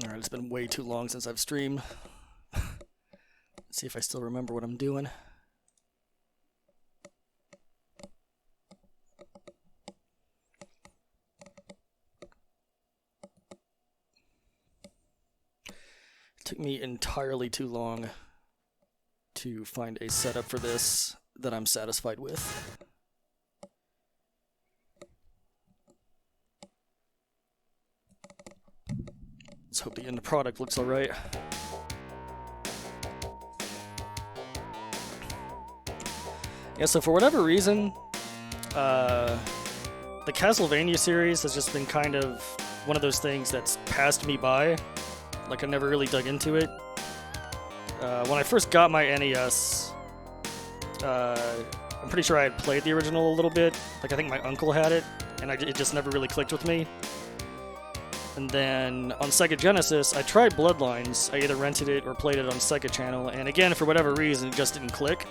Alright, it's been way too long since I've streamed. Let's see if I still remember what I'm doing. It took me entirely too long to find a setup for this that I'm satisfied with. Let's hope the end product looks alright. Yeah, so for whatever reason, the Castlevania series has just been kind of one of those things that's passed me by. Like, I never really dug into it. When I first got my NES, I'm pretty sure I had played the original a little bit. Like, I think my uncle had it, and it just never really clicked with me. And then on Sega Genesis, I tried Bloodlines. I either rented it or played it on Sega Channel, and again, for whatever reason, it just didn't click.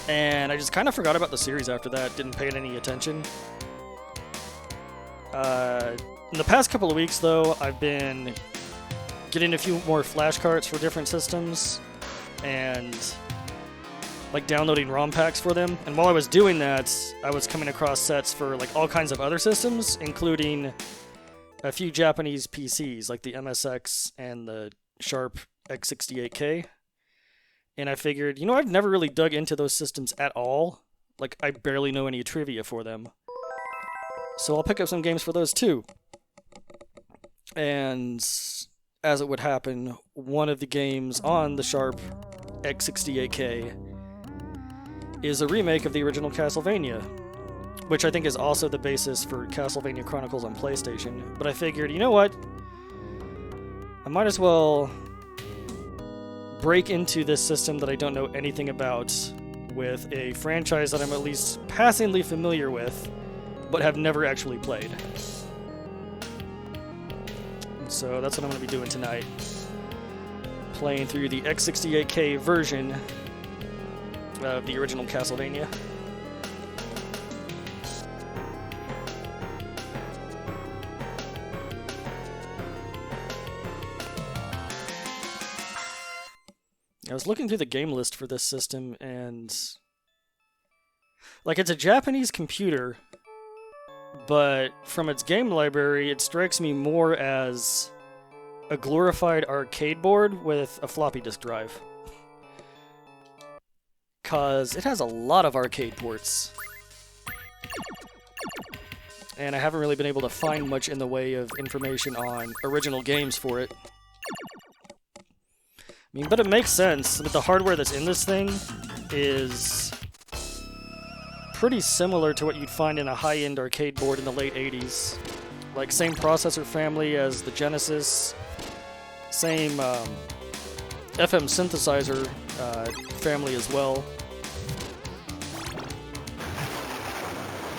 And I just kind of forgot about the series after that, didn't pay it any attention. In the past couple of weeks, though, I've been getting a few more flashcards for different systems, and like downloading ROM packs for them. And while I was doing that, I was coming across sets for like all kinds of other systems, including a few Japanese PCs, like the MSX and the Sharp X68000. And I figured, you know, I've never really dug into those systems at all. Like, I barely know any trivia for them. So I'll pick up some games for those too. And as it would happen, one of the games on the Sharp X68000 is a remake of the original Castlevania, which I think is also the basis for Castlevania Chronicles on PlayStation. But I figured, you know what? I might as well break into this system that I don't know anything about with a franchise that I'm at least passingly familiar with, but have never actually played. So that's what I'm going to be doing tonight. Playing through the X68000 version of the original Castlevania. I was looking through the game list for this system, and like, it's a Japanese computer, but from its game library, it strikes me more as a glorified arcade board with a floppy disk drive. 'Cause it has a lot of arcade ports. And I haven't really been able to find much in the way of information on original games for it. I mean, but it makes sense that the hardware that's in this thing is pretty similar to what you'd find in a high-end arcade board in the late 80s. Like, same processor family as the Genesis, same FM synthesizer family as well.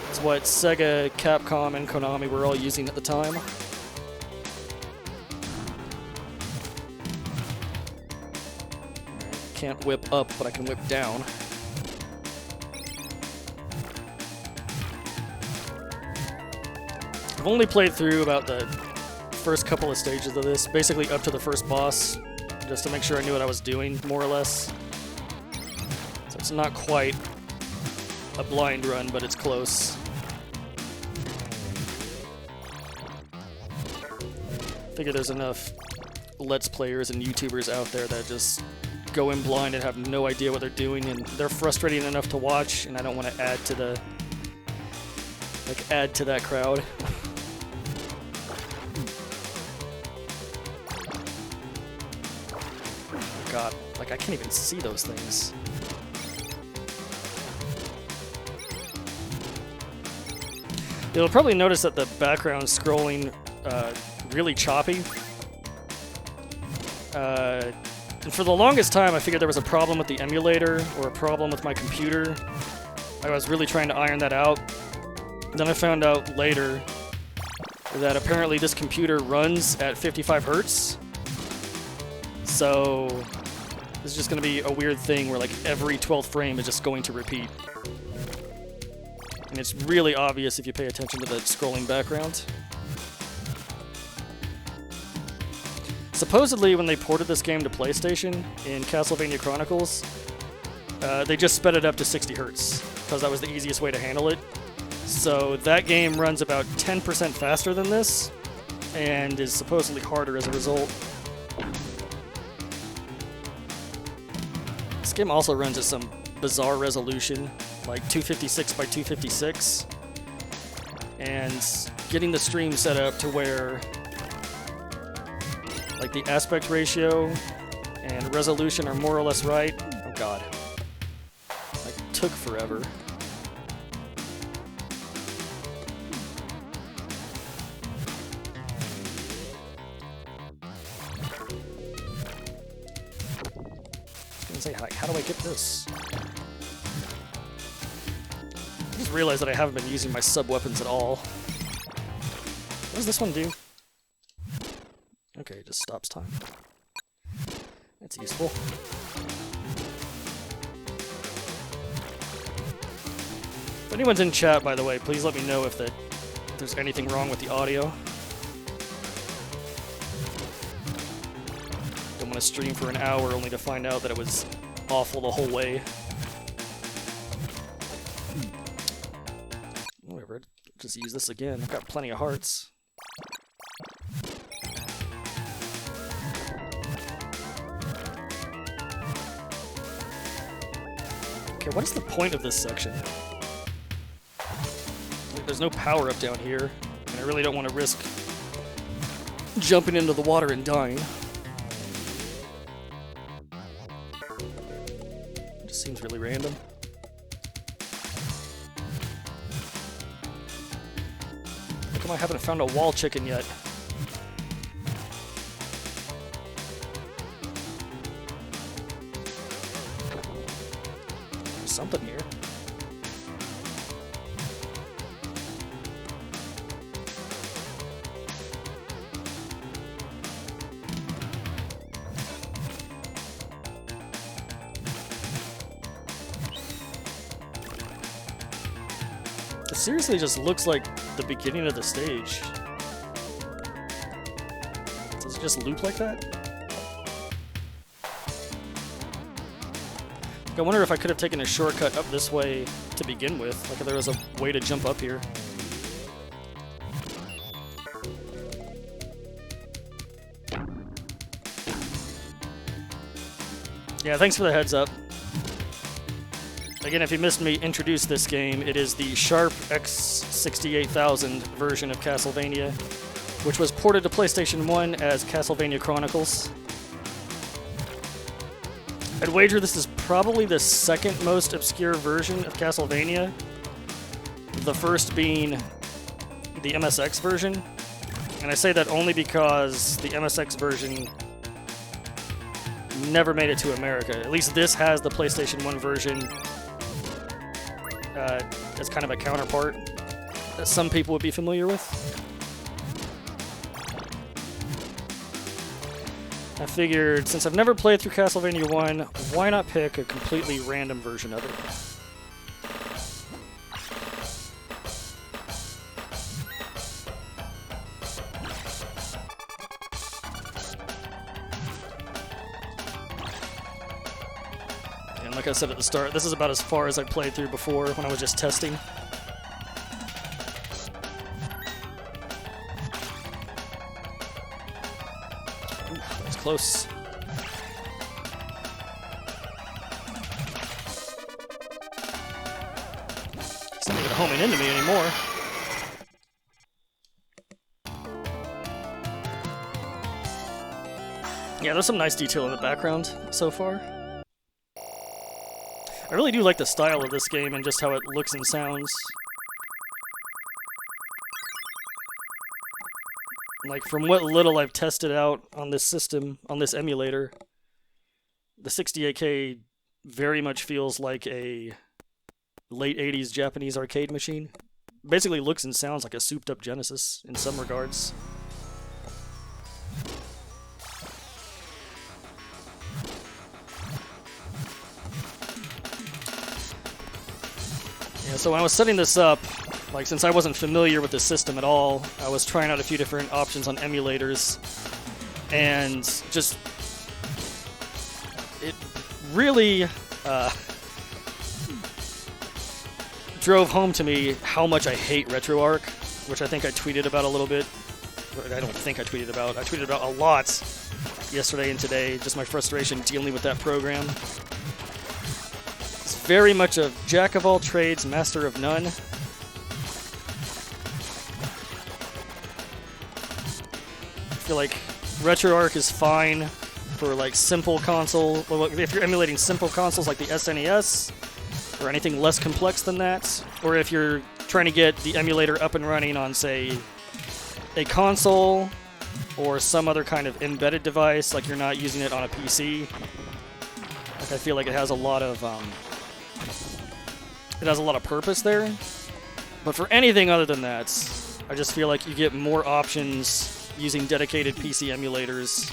It's what Sega, Capcom, and Konami were all using at the time. Can't whip up, but I can whip down. I've only played through about the first couple of stages of this, basically up to the first boss, just to make sure I knew what I was doing, more or less. So it's not quite a blind run, but it's close. Figure there's enough Let's Players and YouTubers out there that just go in blind and have no idea what they're doing, and they're frustrating enough to watch, and I don't want to add to that crowd. God, like, I can't even see those things. You'll probably notice that the background scrolling really choppy. And for the longest time, I figured there was a problem with the emulator or a problem with my computer. I was really trying to iron that out. Then I found out later that apparently this computer runs at 55 hertz. So this is just going to be a weird thing where, like, every 12th frame is just going to repeat. And it's really obvious if you pay attention to the scrolling background. Supposedly, when they ported this game to PlayStation in Castlevania Chronicles, they just sped it up to 60 Hz, because that was the easiest way to handle it. So that game runs about 10% faster than this, and is supposedly harder as a result. This game also runs at some bizarre resolution, like 256 by 256, and getting the stream set up to where like the aspect ratio and resolution are more or less right. Oh god. That took forever. Say, how do I get this? I just realized that I haven't been using my sub-weapons at all. What does this one do? Okay, it just stops time. That's useful. If anyone's in chat, by the way, please let me know if there's anything wrong with the audio. Don't want to stream for an hour only to find out that it was awful the whole way. Whatever, just use this again. I've got plenty of hearts. Okay, what is the point of this section? Like, there's no power up down here, and I really don't want to risk jumping into the water and dying. Seems really random. How come I haven't found a wall chicken yet? There's something here. It seriously just looks like the beginning of the stage. Does it just loop like that? I wonder if I could have taken a shortcut up this way to begin with, like if there was a way to jump up here. Yeah, thanks for the heads up. Again, if you missed me introduce this game, it is the Sharp X68000 version of Castlevania, which was ported to PlayStation 1 as Castlevania Chronicles. I'd wager this is probably the second most obscure version of Castlevania, the first being the MSX version. And I say that only because the MSX version never made it to America. At least this has the PlayStation 1 version as kind of a counterpart that some people would be familiar with. I figured, since I've never played through Castlevania 1, why not pick a completely random version of it? And like I said at the start, this is about as far as I played through before when I was just testing. Close. It's not even homing into me anymore. Yeah, there's some nice detail in the background so far. I really do like the style of this game and just how it looks and sounds. Like, from what little I've tested out on this system, on this emulator, the 68K very much feels like a late 80s Japanese arcade machine. Basically looks and sounds like a souped-up Genesis in some regards. Yeah, so when I was setting this up, like, since I wasn't familiar with the system at all, I was trying out a few different options on emulators. and just it really drove home to me how much I hate RetroArch, which I think I tweeted about a little bit. I don't think I tweeted about. I tweeted about a lot yesterday and today, just my frustration dealing with that program. It's very much a jack of all trades, master of none. I feel like RetroArch is fine for like simple console. Well, if you're emulating simple consoles like the SNES, or anything less complex than that, or if you're trying to get the emulator up and running on, say, a console or some other kind of embedded device, like you're not using it on a PC. Like I feel like it has a lot of purpose there. But for anything other than that, I just feel like you get more options using dedicated PC emulators,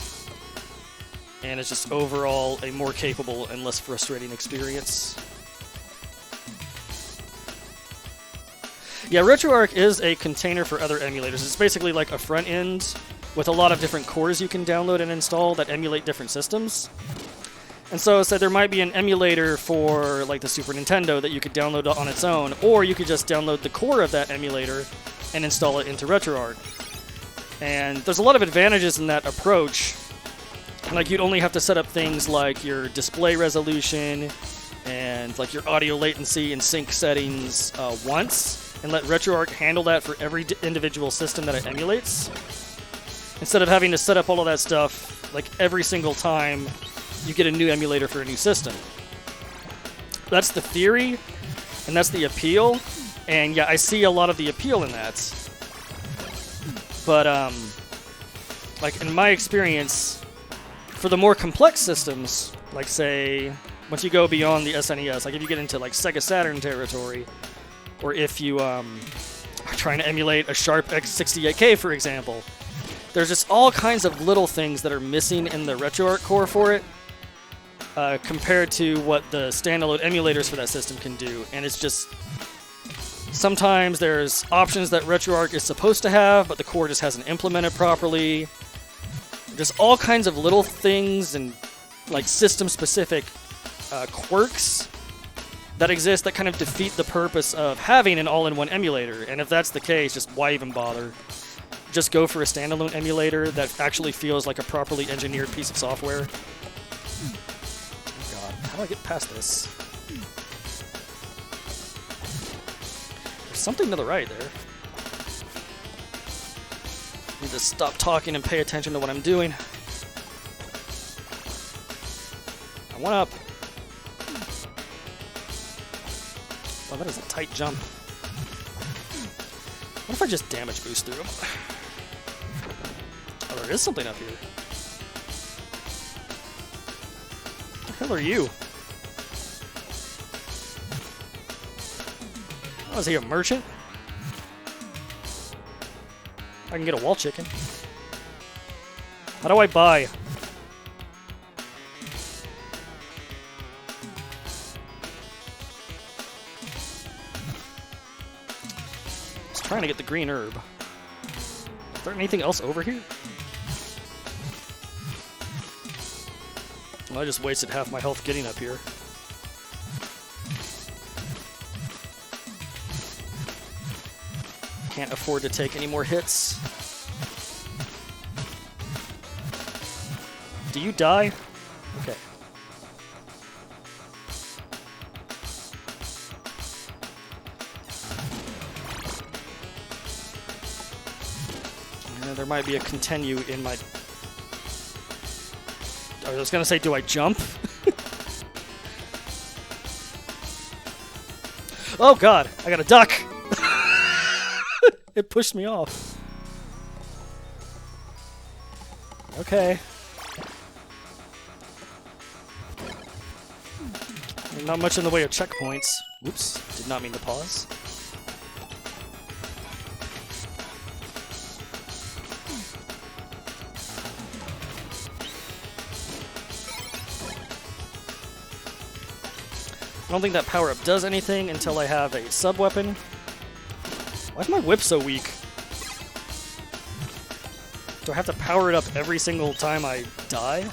and it's just overall a more capable and less frustrating experience. Yeah, RetroArch is a container for other emulators. It's basically like a front end with a lot of different cores you can download and install that emulate different systems. And so there might be an emulator for like the Super Nintendo that you could download on its own, or you could just download the core of that emulator and install it into RetroArch. And there's a lot of advantages in that approach. Like you'd only have to set up things like your display resolution and like your audio latency and sync settings once, and let RetroArch handle that for every individual system that it emulates, instead of having to set up all of that stuff like every single time you get a new emulator for a new system. That's the theory, and that's the appeal, and yeah, I see a lot of the appeal in that. But like in my experience, for the more complex systems, like say once you go beyond the SNES, like if you get into like Sega Saturn territory, or if you are trying to emulate a Sharp X68000, for example, there's just all kinds of little things that are missing in the RetroArch core for it, compared to what the standalone emulators for that system can do. And it's just, sometimes there's options that RetroArch is supposed to have, but the core just hasn't implemented properly. There's all kinds of little things and like system-specific quirks that exist that kind of defeat the purpose of having an all-in-one emulator. And if that's the case, just why even bother? Just go for a standalone emulator that actually feels like a properly engineered piece of software. Oh god, how do I get past this? There's something to the right there. I need to stop talking and pay attention to what I'm doing. I went up. Well, that is a tight jump. What if I just damage boost through him? Oh, there is something up here. What the hell are you? Oh, is he a merchant? I can get a wall chicken. How do I buy? Trying to get the green herb. Is there anything else over here? Well, I just wasted half my health getting up here. Can't afford to take any more hits. Do you die? Okay. There might be a continue in my... I was gonna say, do I jump? Oh god, I gotta duck! It pushed me off. Okay. Not much in the way of checkpoints. Whoops, did not mean to pause. I don't think that power-up does anything until I have a sub-weapon. Why is my whip so weak? Do I have to power it up every single time I die?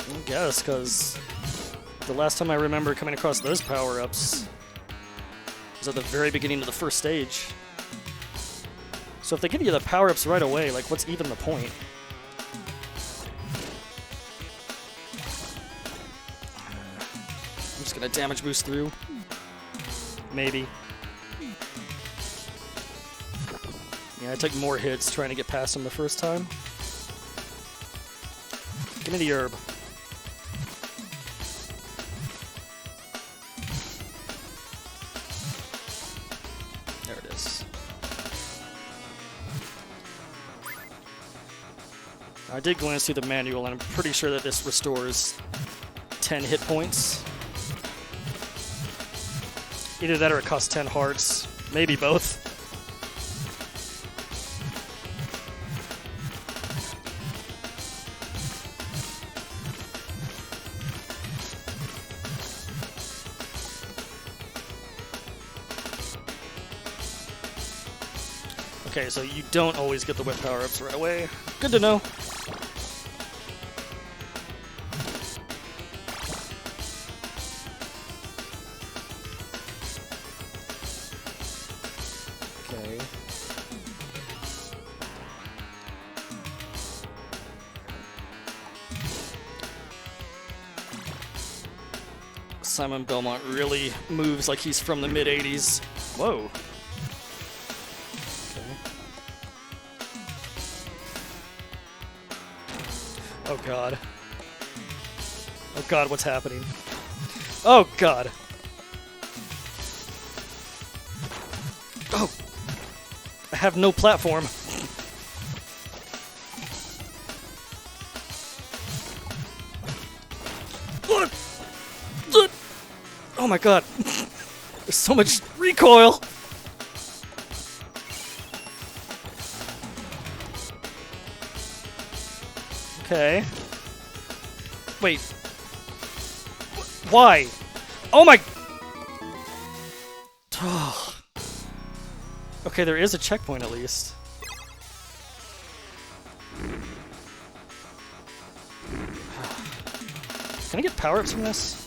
I guess, because the last time I remember coming across those power-ups was at the very beginning of the first stage. So if they give you the power-ups right away, like, what's even the point? I'm just gonna damage boost through. Maybe. Yeah, I took more hits trying to get past him the first time. Give me the herb. There it is. I did glance through the manual, and I'm pretty sure that this restores 10 hit points. Either that or it costs 10 hearts. Maybe both. Okay, so you don't always get the whip power-ups right away. Good to know. Okay. Simon Belmont really moves like he's from the mid-'80s. Whoa. Oh god. Oh god, what's happening? Oh god. Oh! I have no platform. Oh my god. There's so much recoil! Okay. Wait. Why? Oh my... Okay, there is a checkpoint at least. Can I get power-ups from this?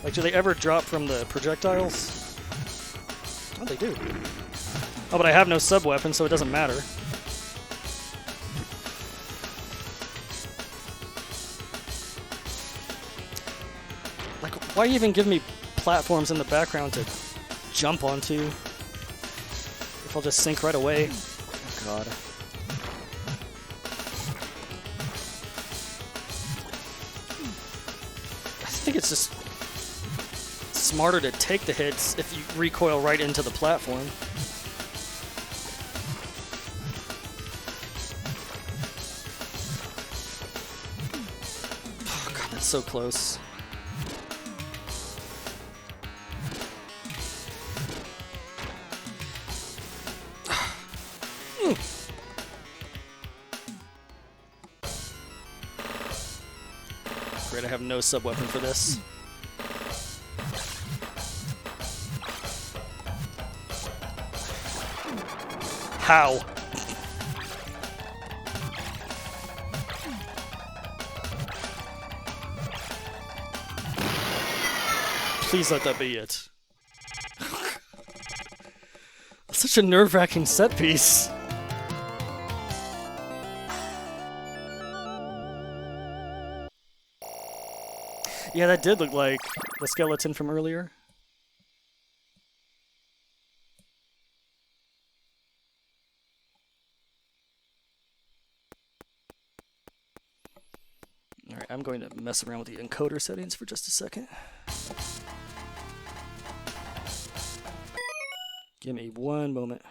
Like, do they ever drop from the projectiles? Oh, they do. Oh, but I have no sub-weapon, so it doesn't matter. Like, why even give me platforms in the background to jump onto? If I'll just sink right away. Oh, God. I think it's just smarter to take the hits if you recoil right into the platform. Oh, God, that's so close. Great, I have no sub-weapon for this. How? Please let that be it. Such a nerve-wracking set piece. Yeah, that did look like the skeleton from earlier. Alright, I'm going to mess around with the encoder settings for just a second. Give me one moment.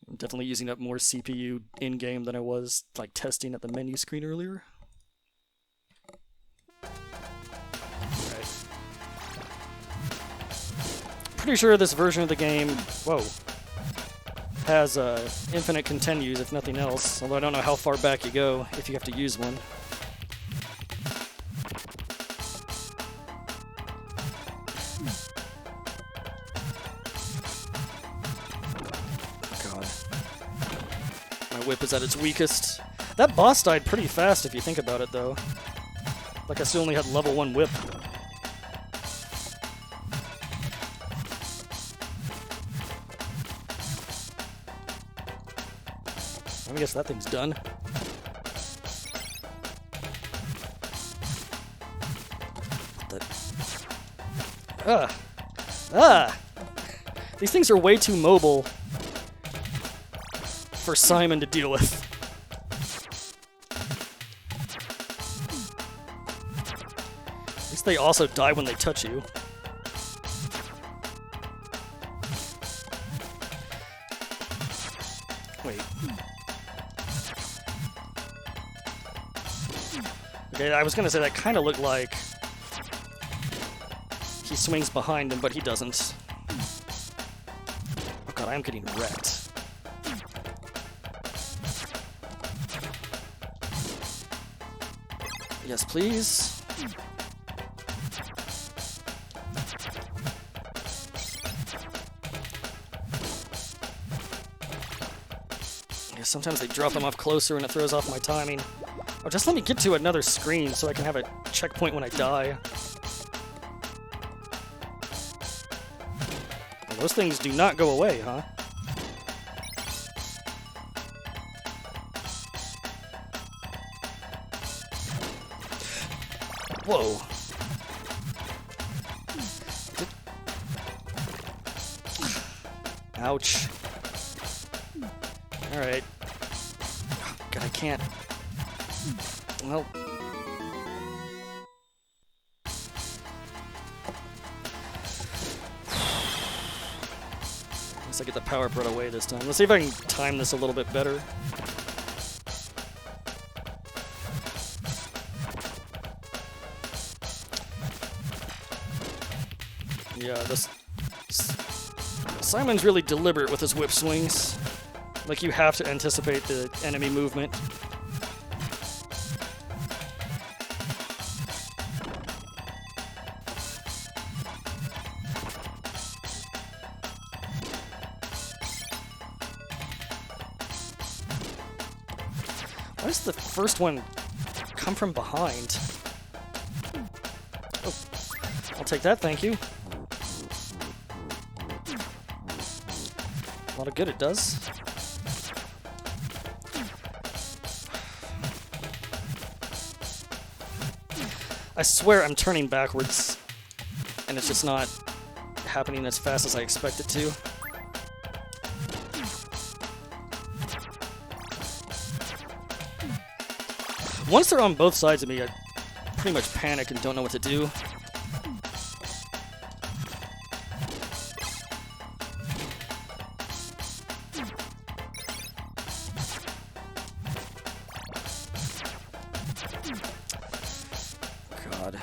I'm definitely using up more CPU in-game than I was, like, testing at the menu screen earlier. Alright. pretty sure this version of the game, whoa, has infinite continues, if nothing else. Although I don't know how far back you go if you have to use one. God. My whip is at its weakest. That boss died pretty fast if you think about it, though. Like I still only had level 1 whip. I guess that thing's done. These things are way too mobile for Simon to deal with. At least they also die when they touch you. Wait. Okay, I was gonna say that kind of looked like he swings behind him, but he doesn't. Oh god, I am getting wrecked. Yes, please. Yeah, sometimes they drop them off closer and it throws off my timing. Oh, just let me get to another screen so I can have a checkpoint when I die. Well, those things do not go away, huh? Whoa. Ouch. Alright. Oh, God, I can't. Well. Guess I get the power put away this time. Let's see if I can time this a little bit better. Yeah, this Simon's really deliberate with his whip swings. Like, you have to anticipate the enemy movement. Why does the first one come from behind? Oh, I'll take that, thank you. A lot of good it does. I swear I'm turning backwards, and it's just not happening as fast as I expect it to. Once they're on both sides of me, I pretty much panic and don't know what to do. God.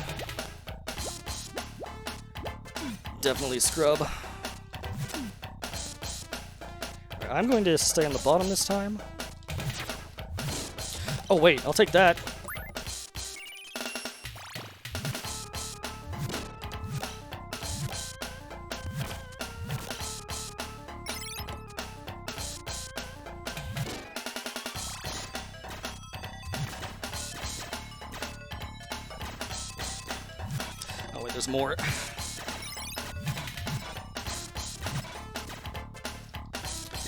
Definitely scrub. Right, I'm going to stay on the bottom this time. Oh wait, I'll take that. Oh wait, there's more.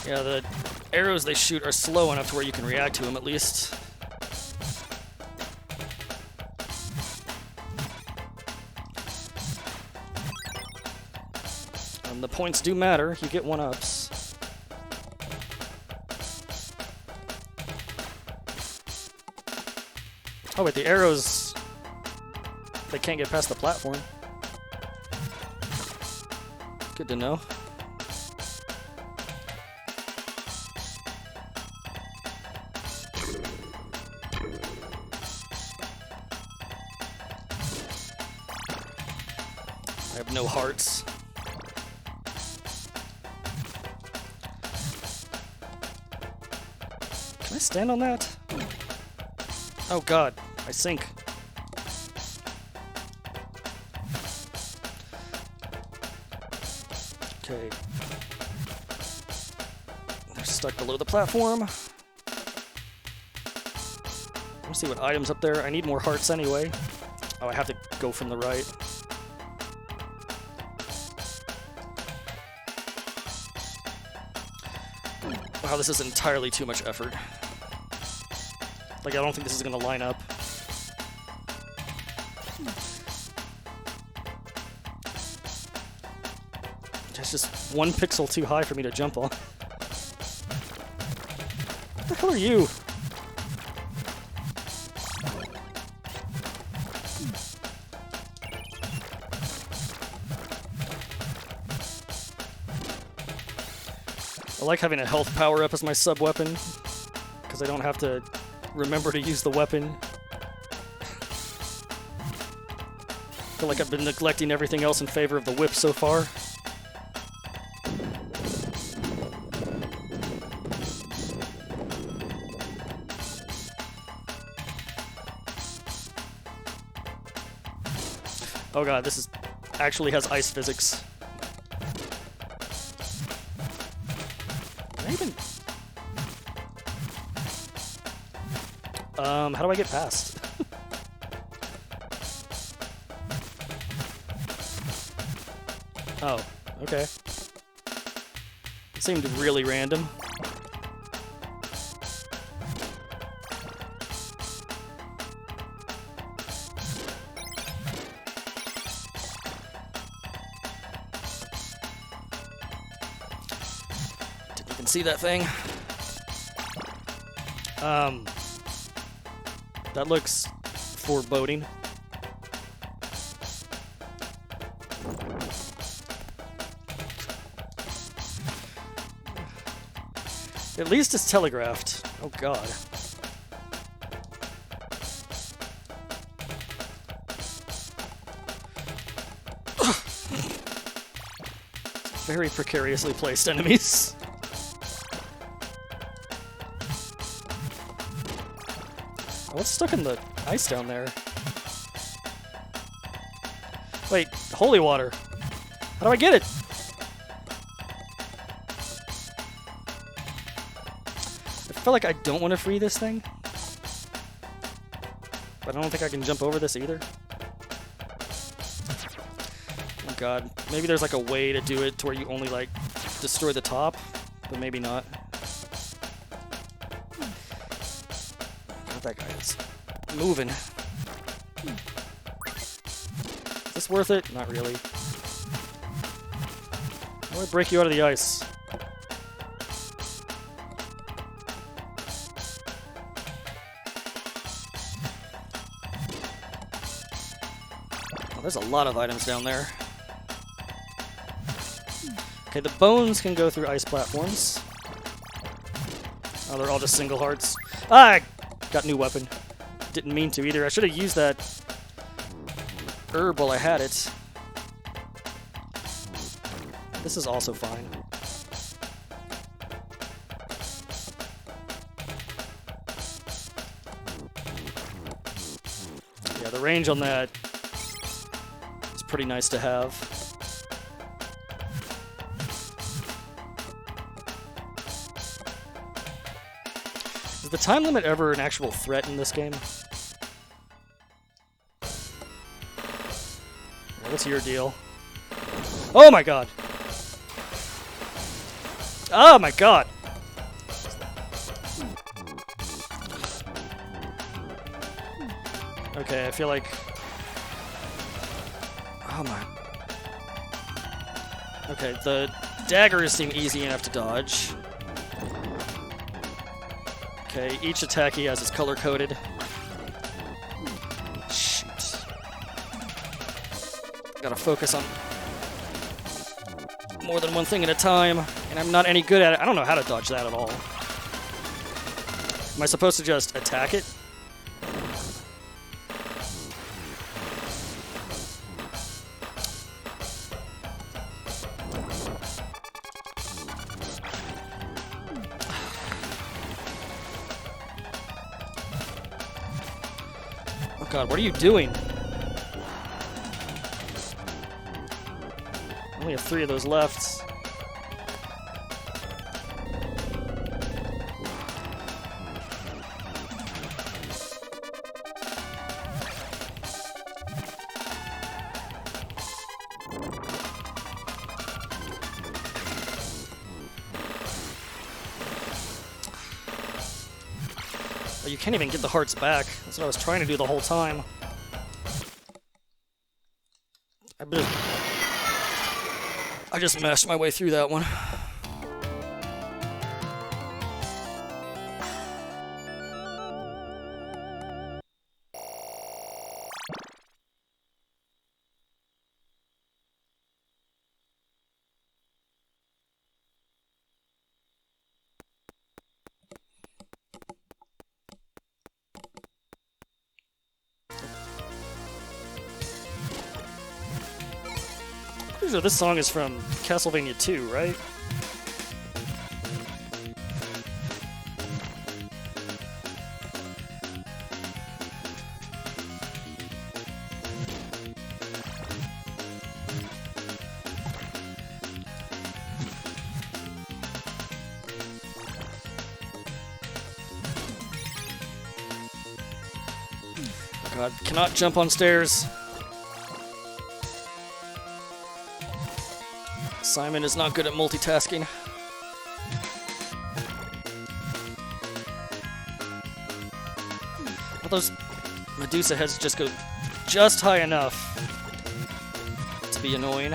Yeah, the arrows they shoot are slow enough to where you can react to them at least. The points do matter. You get 1-ups. Oh wait, the arrows, they can't get past the platform. Good to know. I have no hearts. stand on that? Oh god, I sink. Okay. They're stuck below the platform. Let's see what items up there. I need more hearts anyway. Oh, I have to go from the right. Wow, this is entirely too much effort. Like, I don't think this is gonna line up. It's just one pixel too high for me to jump on. What the hell are you? I like having a health power-up as my sub-weapon, because I don't have to remember to use the weapon. I feel like I've been neglecting everything else in favor of the whip so far. Oh god, this actually has ice physics. How do I get past? Oh, okay. It seemed really random. Didn't even see that thing. That looks foreboding. At least it's telegraphed. Oh god. Very precariously placed enemies. What's stuck in the ice down there? Wait, holy water. How do I get it? I feel like I don't want to free this thing. But I don't think I can jump over this either. Oh god. Maybe there's like a way to do it to where you only like destroy the top, but maybe not. That guy is moving. Is this worth it? Not really. How do I break you out of the ice? Oh, there's a lot of items down there. Okay, the bones can go through ice platforms. Oh, they're all just single hearts. Ah! Got new weapon. Didn't mean to either. I should have used that herb while I had it. This is also fine. Yeah, the range on that is pretty nice to have. Is the time limit ever an actual threat in this game? What's your deal? Oh my god! Oh my god! Okay, I feel like... Oh my... Okay, the daggers seem easy enough to dodge. Okay, each attack he has is color-coded. Shoot. Gotta focus on more than one thing at a time, and I'm not any good at it. I don't know how to dodge that at all. Am I supposed to just attack it? God, what are you doing? Only have 3 of those left. Oh, you can't even get the hearts back. That's what I was trying to do the whole time. I just mashed my way through that one. So this song is from Castlevania 2, right? Oh God, cannot jump on stairs. Simon is not good at multitasking. Well, those Medusa heads just go just high enough to be annoying.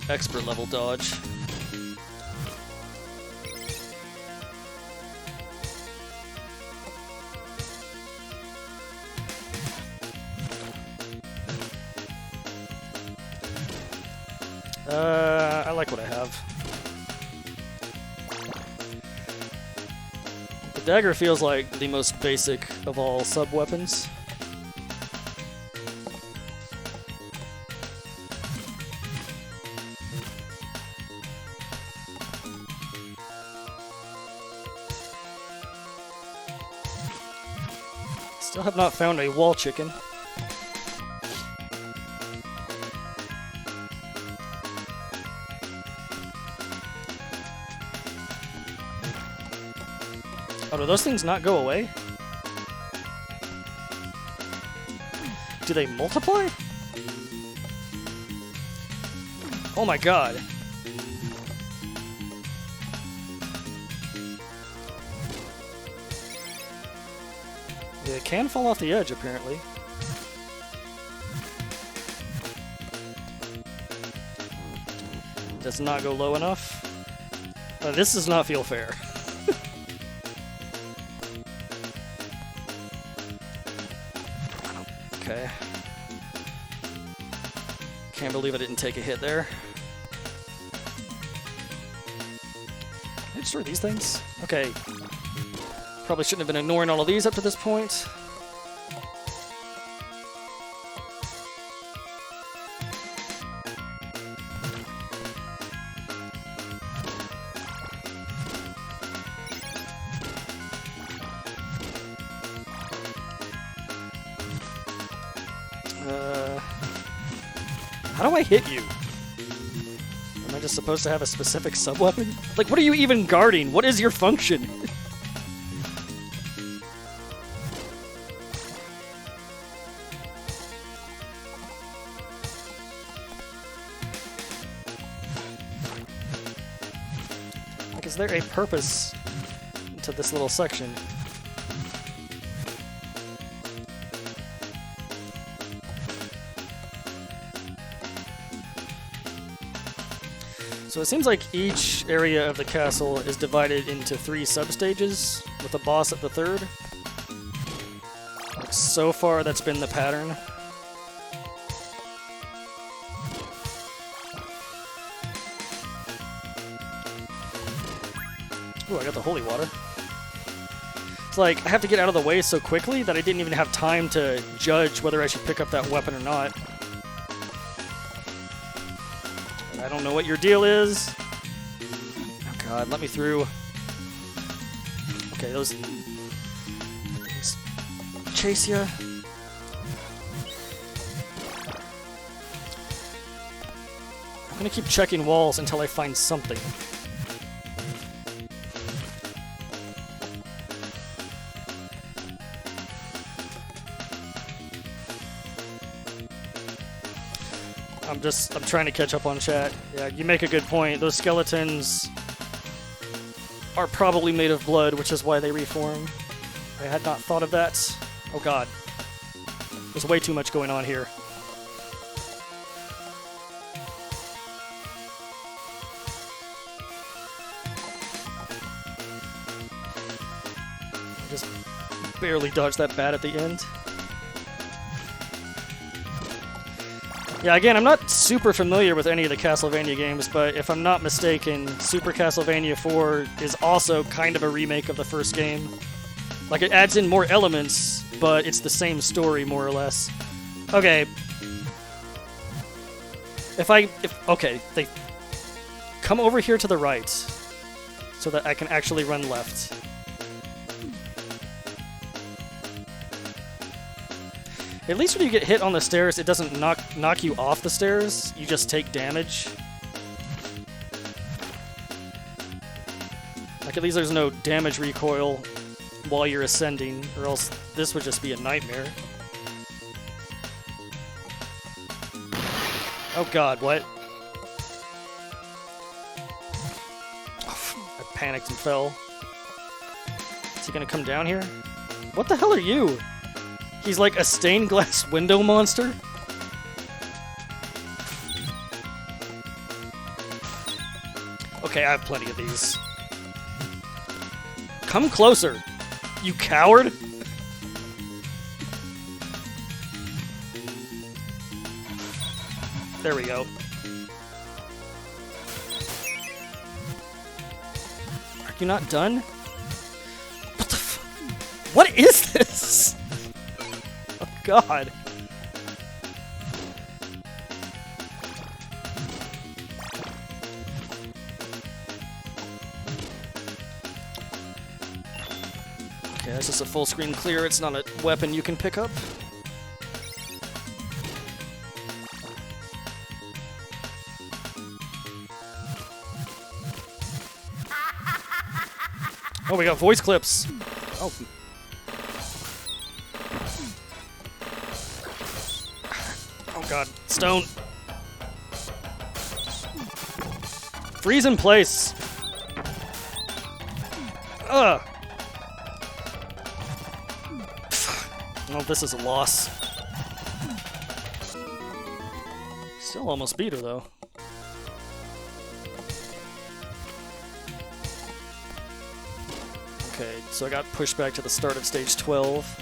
Expert level dodge. I like what I have. The dagger feels like the most basic of all sub-weapons. Still have not found a wall chicken. Oh, do those things not go away? Do they multiply? Oh my God. Yeah, it can fall off the edge, apparently. Does not go low enough. This does not feel fair. Okay. Can't believe I didn't take a hit there. Can I destroy these things? Okay. Probably shouldn't have been ignoring all of these up to this point. How do I hit you? Am I just supposed to have a specific sub-weapon? Like, what are you even guarding? What is your function? Like, is there a purpose to this little section? So it seems like each area of the castle is divided into 3 sub-stages, with a boss at the 3rd. Like, so far, that's been the pattern. Ooh, I got the holy water. It's like, I have to get out of the way so quickly that I didn't even have time to judge whether I should pick up that weapon or not. don't know what your deal is. Oh god, let me through. Okay, those chase ya. I'm gonna keep checking walls until I find something. I'm trying to catch up on chat. Yeah, you make a good point. Those skeletons are probably made of blood, which is why they reform. I had not thought of that. Oh god. There's way too much going on here. I just barely dodged that bat at the end. Yeah, again, I'm not super familiar with any of the Castlevania games, but if I'm not mistaken, Super Castlevania 4 is also kind of a remake of the first game. Like, it adds in more elements, but it's the same story, more or less. Okay. Okay, they come over here to the right, so that I can actually run left. At least when you get hit on the stairs, it doesn't knock you off the stairs. You just take damage. Like, at least there's no damage recoil while you're ascending, or else this would just be a nightmare. Oh god, what? I panicked and fell. Is he gonna come down here? What the hell are you? He's like a stained glass window monster? Okay, I have plenty of these. Come closer, you coward! There we go. Are you not done? What the f- What is this? Oh god. Okay, that's just a full screen clear. It's not a weapon you can pick up. Oh, we got voice clips. Oh. Oh god, stone. Freeze in place. Ugh. Well, this is a loss. Still almost beat her, though. Okay, so I got pushed back to the start of stage 12.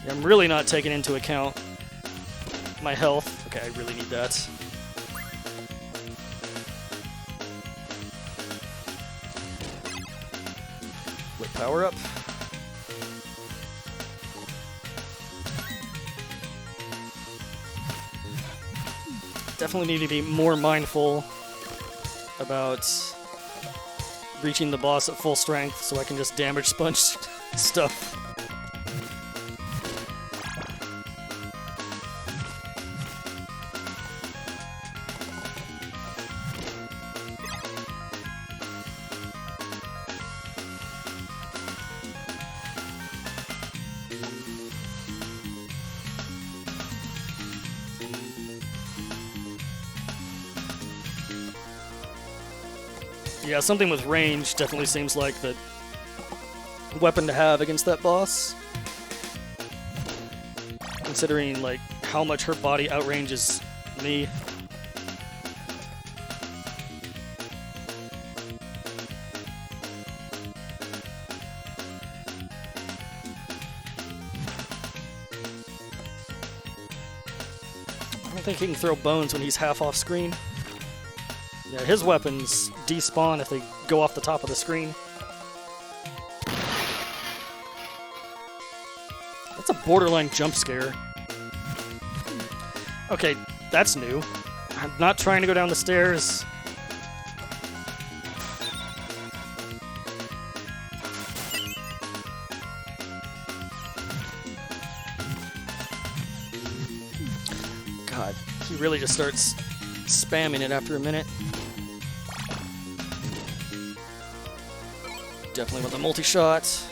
Yeah, I'm really not taking into account my health. Okay, I really need that. With power up. Definitely need to be more mindful about reaching the boss at full strength so I can just damage sponge stuff. Yeah, something with range definitely seems like the weapon to have against that boss. Considering, like, how much her body outranges me. I don't think he can throw bones when he's half off screen. Yeah, his weapons despawn if they go off the top of the screen. That's a borderline jump scare. Okay, that's new. I'm not trying to go down the stairs. God, he really just starts spamming it after a minute. Definitely with the multi-shot.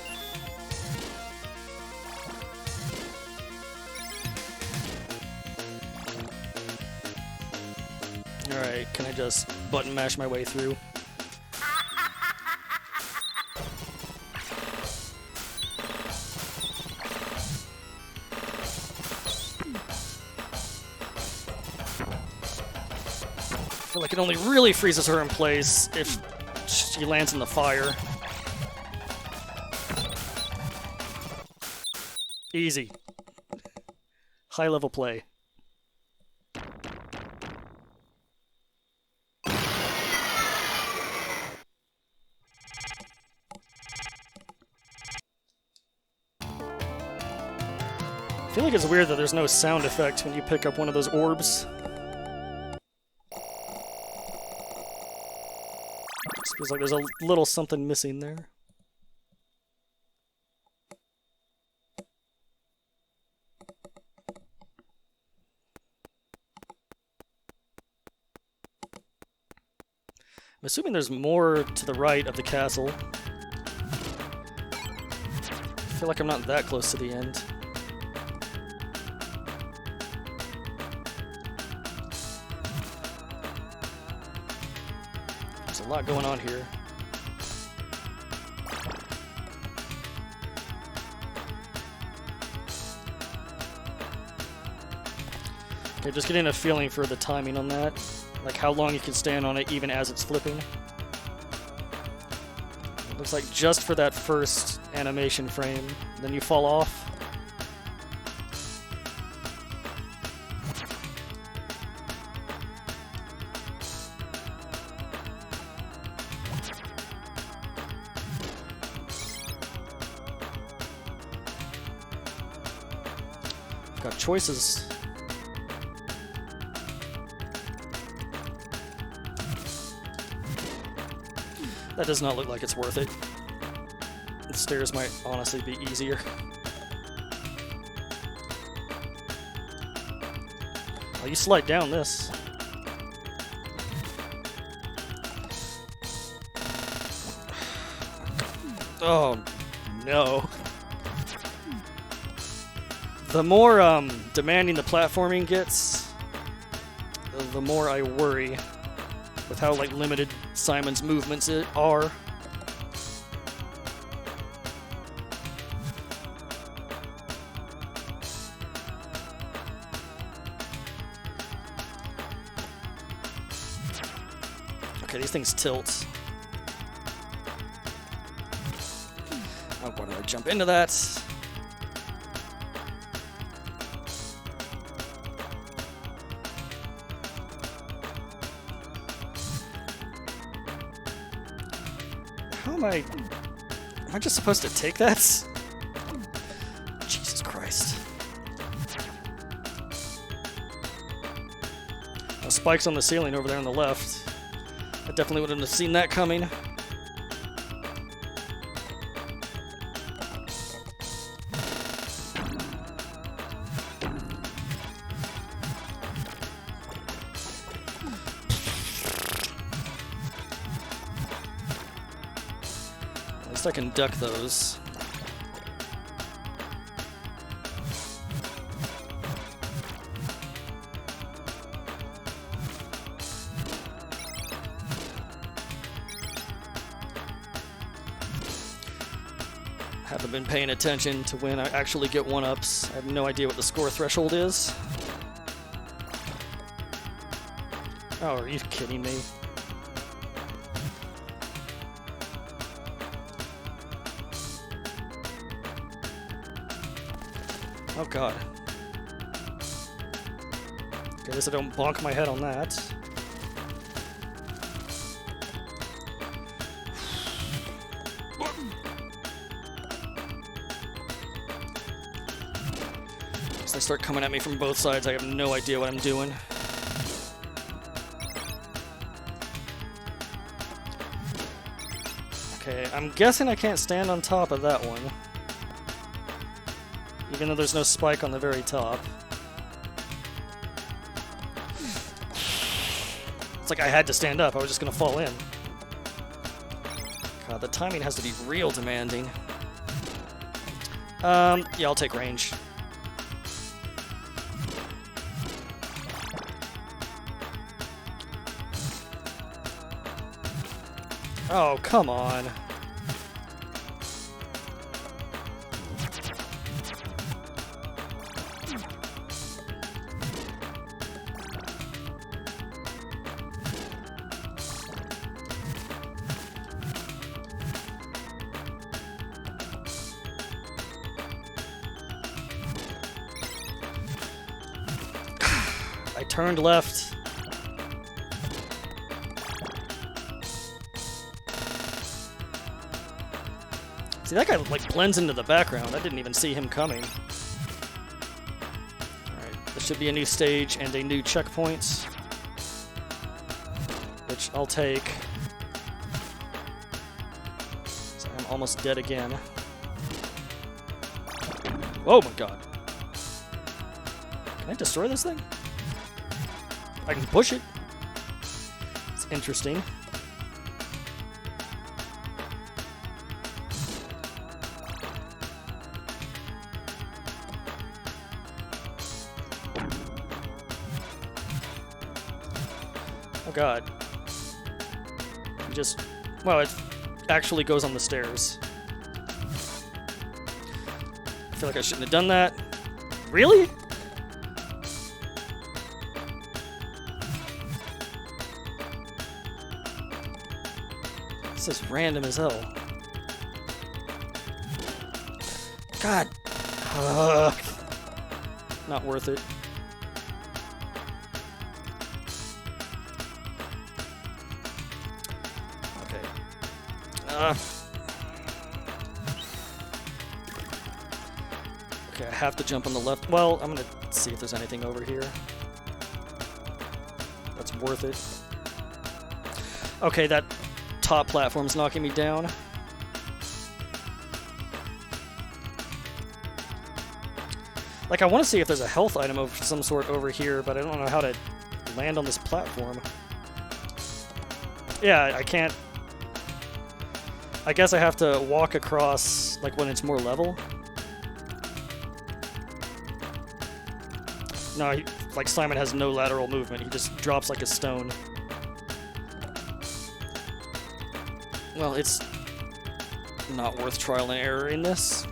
Alright, can I just button mash my way through? I feel like it only really freezes her in place if she lands in the fire. Easy. High level play. I feel like it's weird that there's no sound effect when you pick up one of those orbs. It feels like there's a little something missing there. I'm assuming there's more to the right of the castle. I feel like I'm not that close to the end. There's a lot going on here. Okay, just getting a feeling for the timing on that. Like how long you can stand on it even as it's flipping. It looks like just for that first animation frame, then you fall off. Got choices. That does not look like it's worth it. The stairs might honestly be easier. Oh, you slide down this. Oh, no. The more demanding the platforming gets, the more I worry with how like limited Simon's movements are. Okay, these things tilt. Oh, why did I jump into that? Am I just supposed to take that? Jesus Christ. Oh, spikes on the ceiling over there on the left. I definitely wouldn't have seen that coming. I can duck those. Haven't been paying attention to when I actually get one-ups. I have no idea what the score threshold is. Oh, are you kidding me? Oh god. Okay, at least I don't bonk my head on that. As they start coming at me from both sides, I have no idea what I'm doing. Okay, I'm guessing I can't stand on top of that one. Even though there's no spike on the very top. It's like I had to stand up, I was just gonna fall in. God, the timing has to be real demanding. Yeah, I'll take range. Oh, come on. I turned left. See, that guy like blends into the background. I didn't even see him coming. Alright, this should be a new stage and a new checkpoint. Which I'll take. So I'm almost dead again. Oh my god. Can I destroy this thing? I can push it. It's interesting. Oh god. It just... Well, it actually goes on the stairs. I feel like I shouldn't have done that. Really? This is random as hell. God. Ugh. Not worth it. Okay. Okay, I have to jump on the left. Well, I'm gonna see if there's anything over here. That's worth it. Okay, that top platform's knocking me down. Like, I want to see if there's a health item of some sort over here, but I don't know how to land on this platform. Yeah, I can't... I guess I have to walk across, like, when it's more level. No, like, Simon has no lateral movement. He just drops like a stone. Well, it's not worth trial and error in this.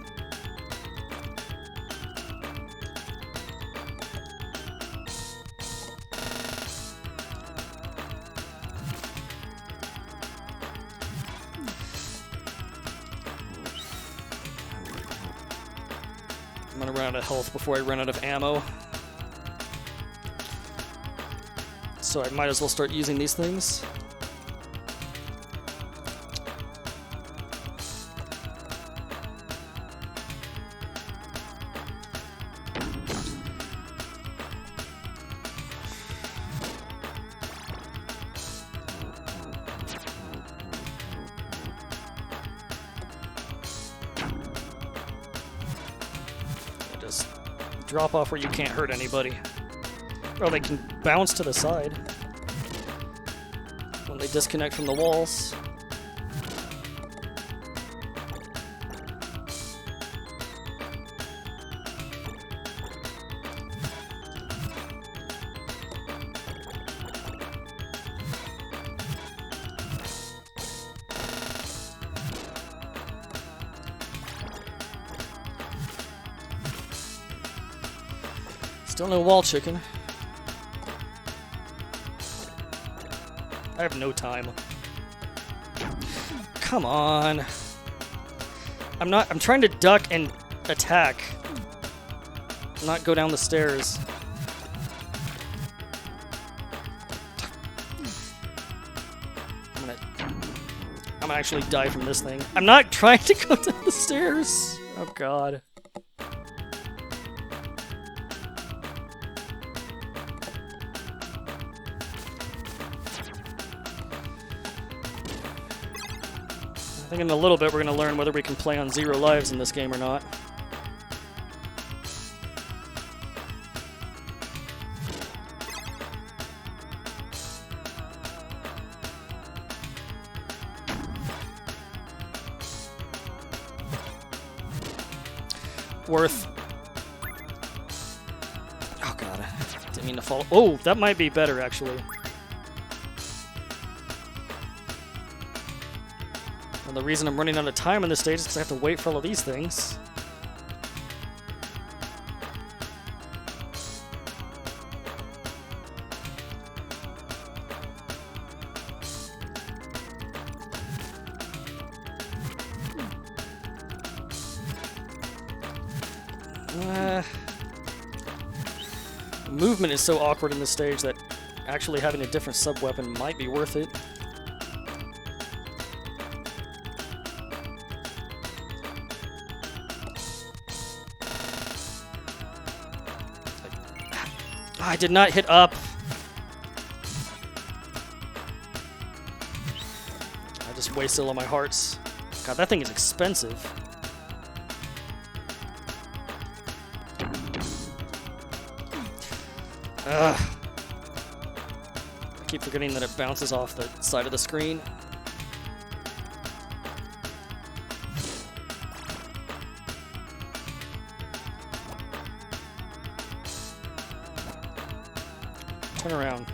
I'm gonna run out of health before I run out of ammo. So I might as well start using these things. Just drop off where you can't hurt anybody. Or they can bounce to the side when they disconnect from the walls. Still no wall chicken. I have no time. Come on. I'm trying to duck and attack. Not go down the stairs. I'm gonna actually die from this thing. I'm not trying to go down the stairs. Oh god. think in a little bit we're going to learn whether we can play on 0 lives in this game or not. Worth. Oh god, I didn't mean to fall. Oh, that might be better actually. And the reason I'm running out of time on this stage is because I have to wait for all of these things. Movement is so awkward in this stage that actually having a different sub-weapon might be worth it. I did not hit up. I just wasted all my hearts. God, that thing is expensive. Ugh. I keep forgetting that it bounces off the side of the screen. Turn around.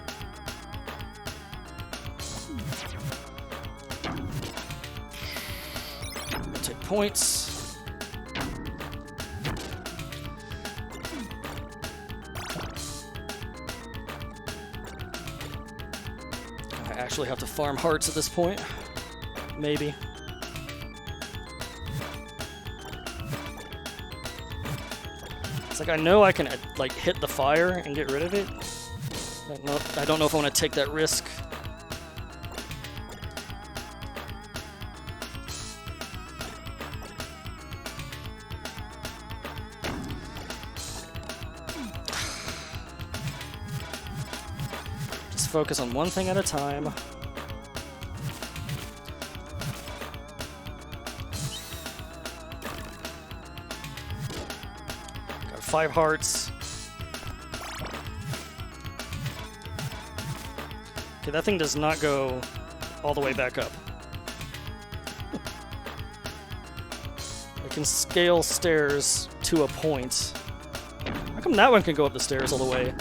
Take points. I actually have to farm hearts at this point. Maybe. It's like I know I can like hit the fire and get rid of it. I don't know if I want to take that risk. Just focus on one thing at a time. Got 5 hearts. Okay, that thing does not go all the way back up. It can scale stairs to a point. How come that one can go up the stairs all the way?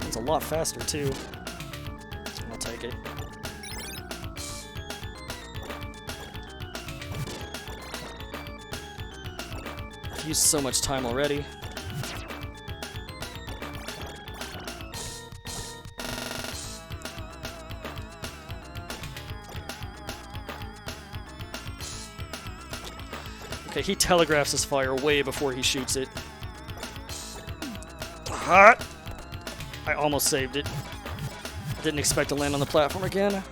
It's a lot faster, too. I'll take it. I've used so much time already. Okay, he telegraphs his fire way before he shoots it. Hot! I almost saved it. Didn't expect to land on the platform again.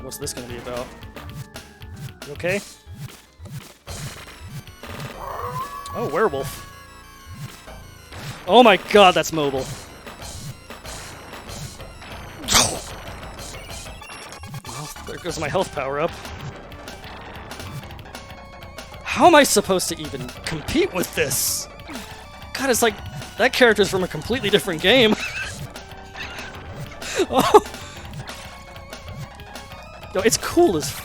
What's this going to be about? You okay? Oh, werewolf. Oh my god, that's mobile. Well, there goes my health power up. How am I supposed to even compete with this? God, it's like that character's from a completely different game. Oh. No, it's cool as...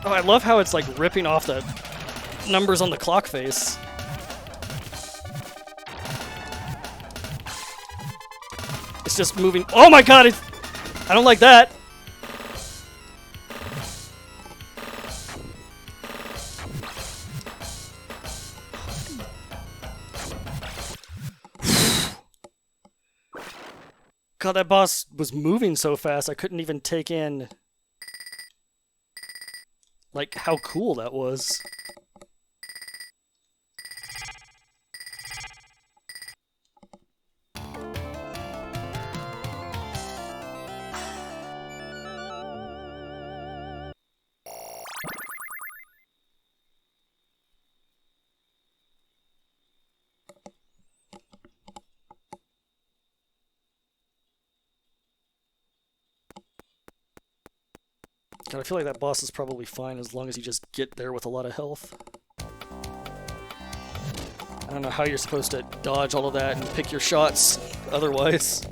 Oh, I love how it's like ripping off the numbers on the clock face. It's just moving... Oh my god! I don't like that! God, that boss was moving so fast I couldn't even take in, like, how cool that was. God, I feel like that boss is probably fine as long as you just get there with a lot of health. I don't know how you're supposed to dodge all of that and pick your shots otherwise.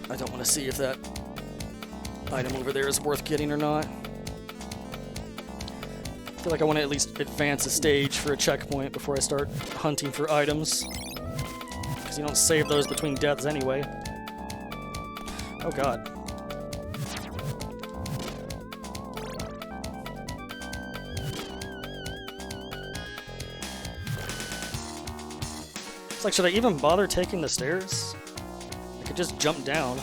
I don't want to see if that item over there is worth getting or not. I feel like I want to at least advance a stage for a checkpoint before I start hunting for items. Because you don't save those between deaths anyway. Oh god. It's like, should I even bother taking the stairs? I could just jump down.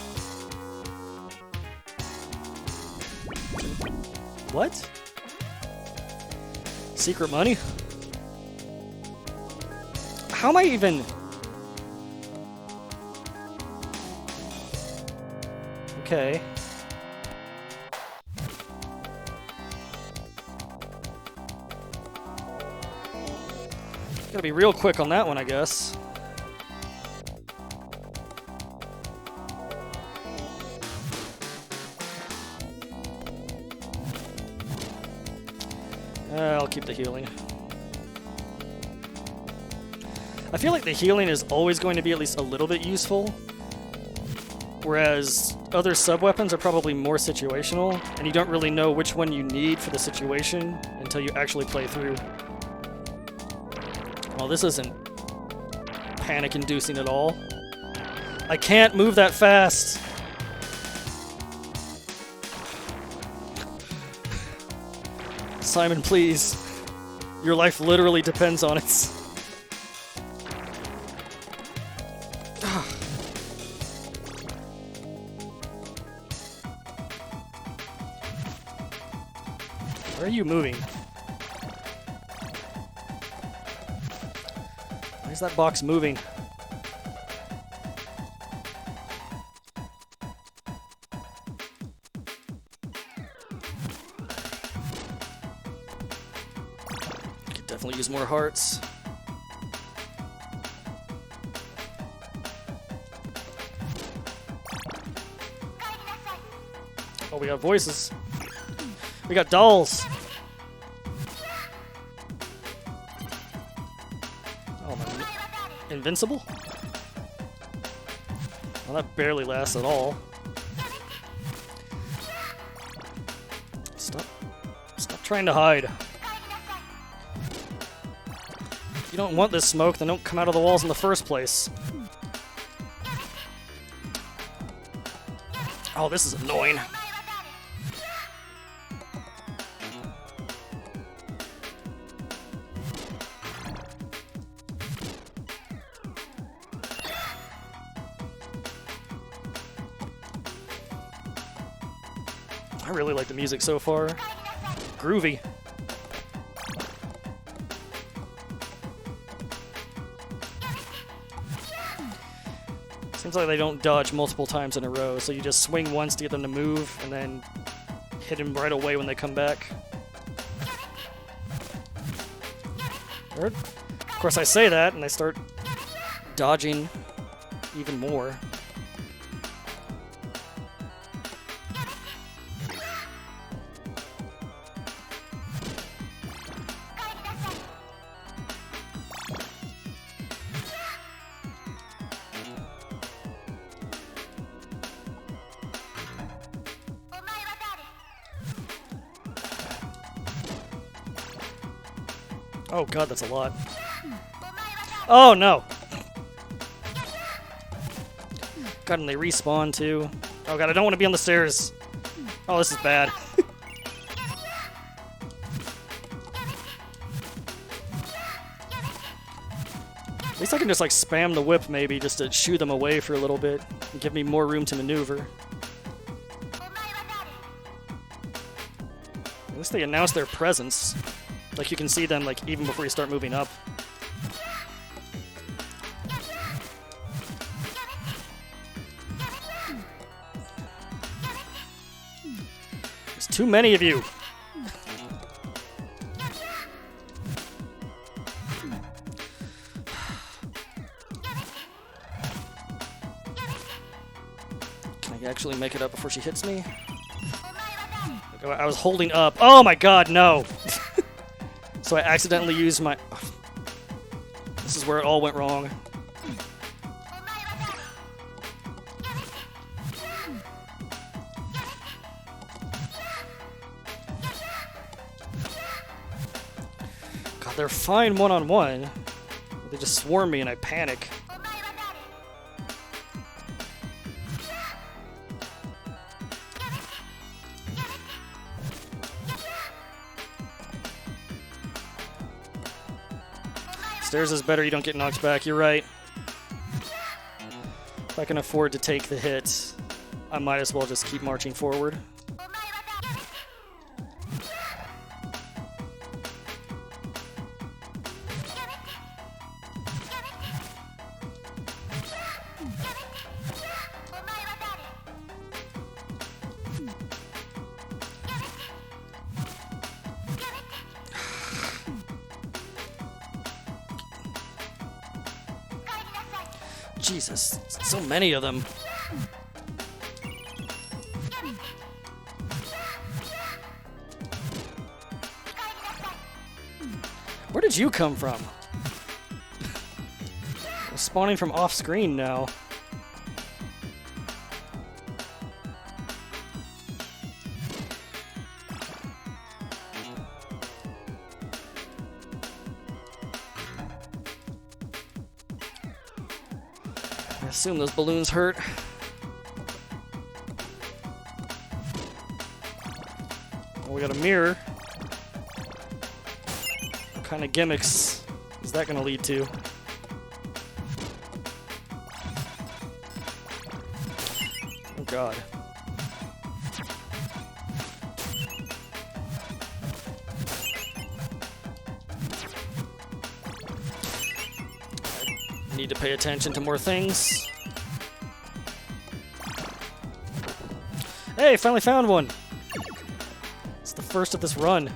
What? Secret money? How am I even... Okay. Gotta be real quick on that one, I guess. I'll keep the healing. I feel like the healing is always going to be at least a little bit useful, whereas other sub-weapons are probably more situational, and you don't really know which one you need for the situation until you actually play through. Well, this isn't panic-inducing at all. I can't move that fast! Simon, please. Your life literally depends on it. Where are you moving? Why is that box moving? Definitely use more hearts. Oh, we got voices. We got dolls. Oh, man. Invincible? Well, that barely lasts at all. Stop trying to hide. If you don't want this smoke, then don't come out of the walls in the first place. Oh, this is annoying. I really like the music so far. Groovy. Seems like they don't dodge multiple times in a row, so you just swing once to get them to move, and then hit them right away when they come back. Of course, I say that, and I start dodging even more. Oh god, that's a lot. Oh no! God, and they respawn too. Oh god, I don't want to be on the stairs. Oh, this is bad. least I can just like spam the whip maybe just to shoo them away for a little bit and give me more room to maneuver. At least they announce their presence. Like you can see them like even before you start moving up. There's too many of you. Can I actually make it up before she hits me? I was holding up. Oh my god, no! So I accidentally used my... This is where it all went wrong. God, they're fine one-on-one. They just swarm me and I panic. Stairs is better, you don't get knocked back, you're right. If I can afford to take the hit, I might as well just keep marching forward. Jesus, so many of them. Where did you come from? They're spawning from off screen now. I assume those balloons hurt. Oh, we got a mirror. What kind of gimmicks is that going to lead to? Oh god. I need to pay attention to more things. Hey, finally found one! It's the first of this run.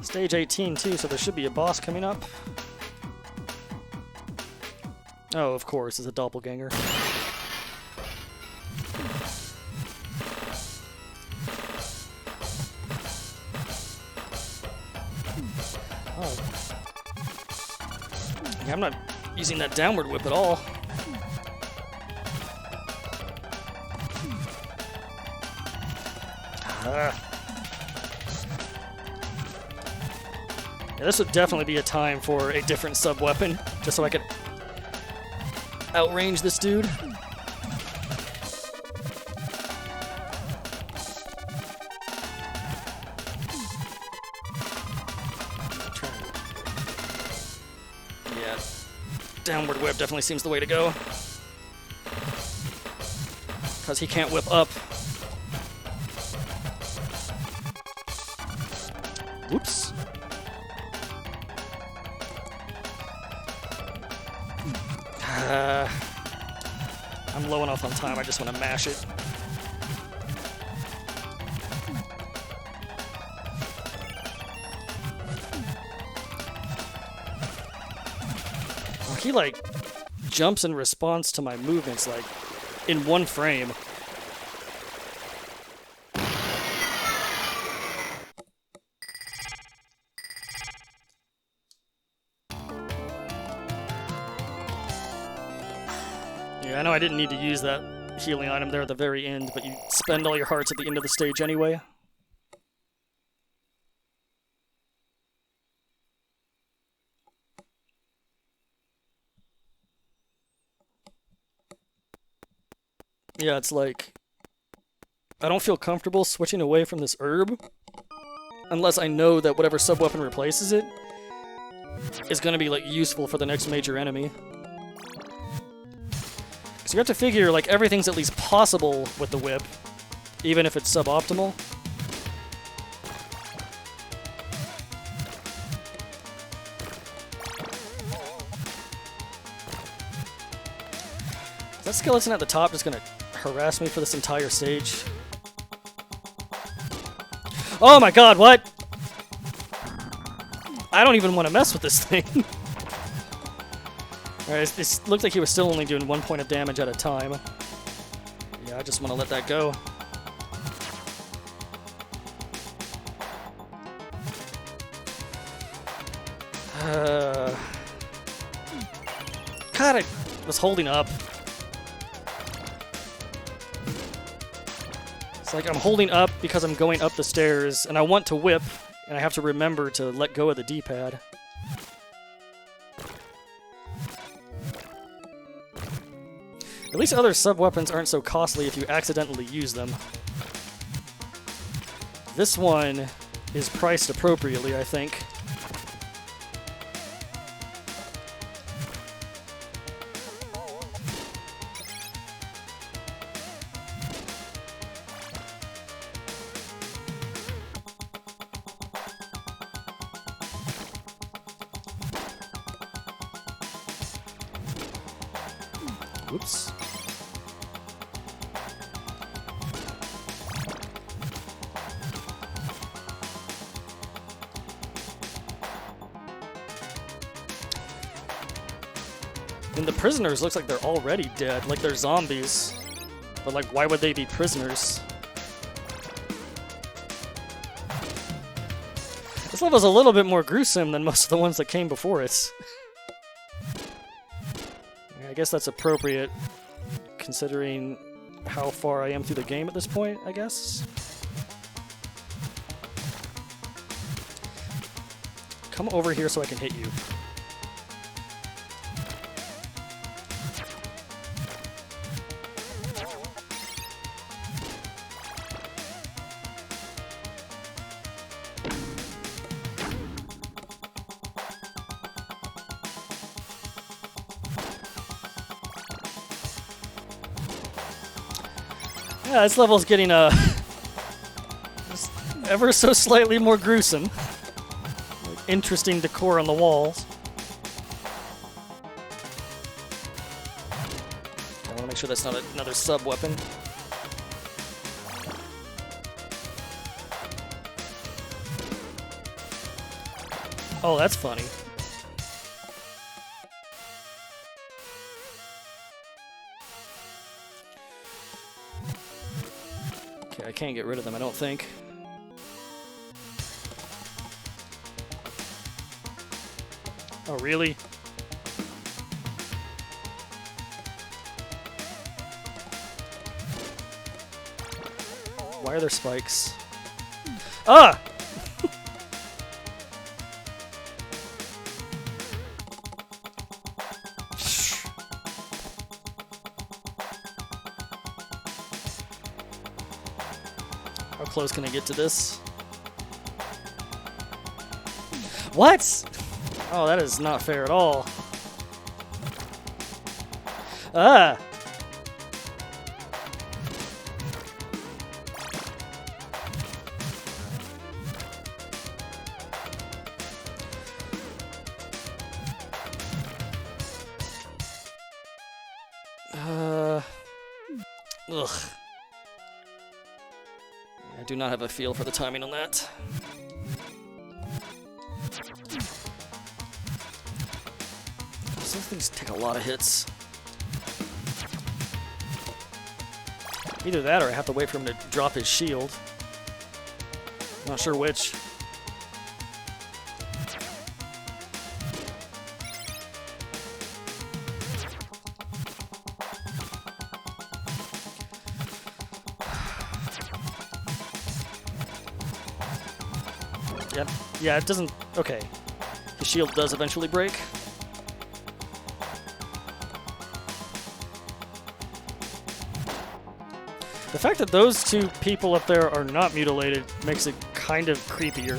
Stage 18 too, so there should be a boss coming up. Oh, of course, it's a doppelganger. Oh. Yeah, I'm not using that downward whip at all. Yeah, this would definitely be a time for a different sub-weapon, just so I could outrange this dude. Yeah, downward whip definitely seems the way to go. Because he can't whip up. Whoops. I'm low enough on time, I just want to mash it. Oh, he like jumps in response to my movements like in one frame. Yeah, I know I didn't need to use that healing item there at the very end, but you spend all your hearts at the end of the stage anyway. Yeah, it's like I don't feel comfortable switching away from this herb unless I know that whatever sub-weapon replaces it is going to be like useful for the next major enemy. Because you have to figure like everything's at least possible with the whip, even if it's suboptimal. Is that skeleton at the top just gonna harass me for this entire stage? Oh my god, what? I don't even want to mess with this thing. Alright, it looked like he was still only doing 1 point of damage at a time. Yeah, I just want to let that go. God, I was holding up. It's like I'm holding up because I'm going up the stairs, and I want to whip, and I have to remember to let go of the D-pad. At least other sub-weapons aren't so costly if you accidentally use them. This one is priced appropriately, I think. Oops. And the prisoners looks like they're already dead, like they're zombies. But like, why would they be prisoners? This level's a little bit more gruesome than most of the ones that came before it. I guess that's appropriate, considering how far I am through the game at this point, I guess. Come over here so I can hit you. Yeah, this level's getting ever so slightly more gruesome. Like, interesting decor on the walls. I want to make sure that's not another sub-weapon. Oh, that's funny. I can't get rid of them, I don't think. Oh, really? Why are there spikes? Ah! How close can I get to this? What? Oh, that is not fair at all. Ah! Ugh. I do not have a feel for the timing on that. Those things take a lot of hits. Either that or I have to wait for him to drop his shield. Not sure which. Yep. Yeah, it doesn't... Okay. The shield does eventually break. The fact that those two people up there are not mutilated makes it kind of creepier.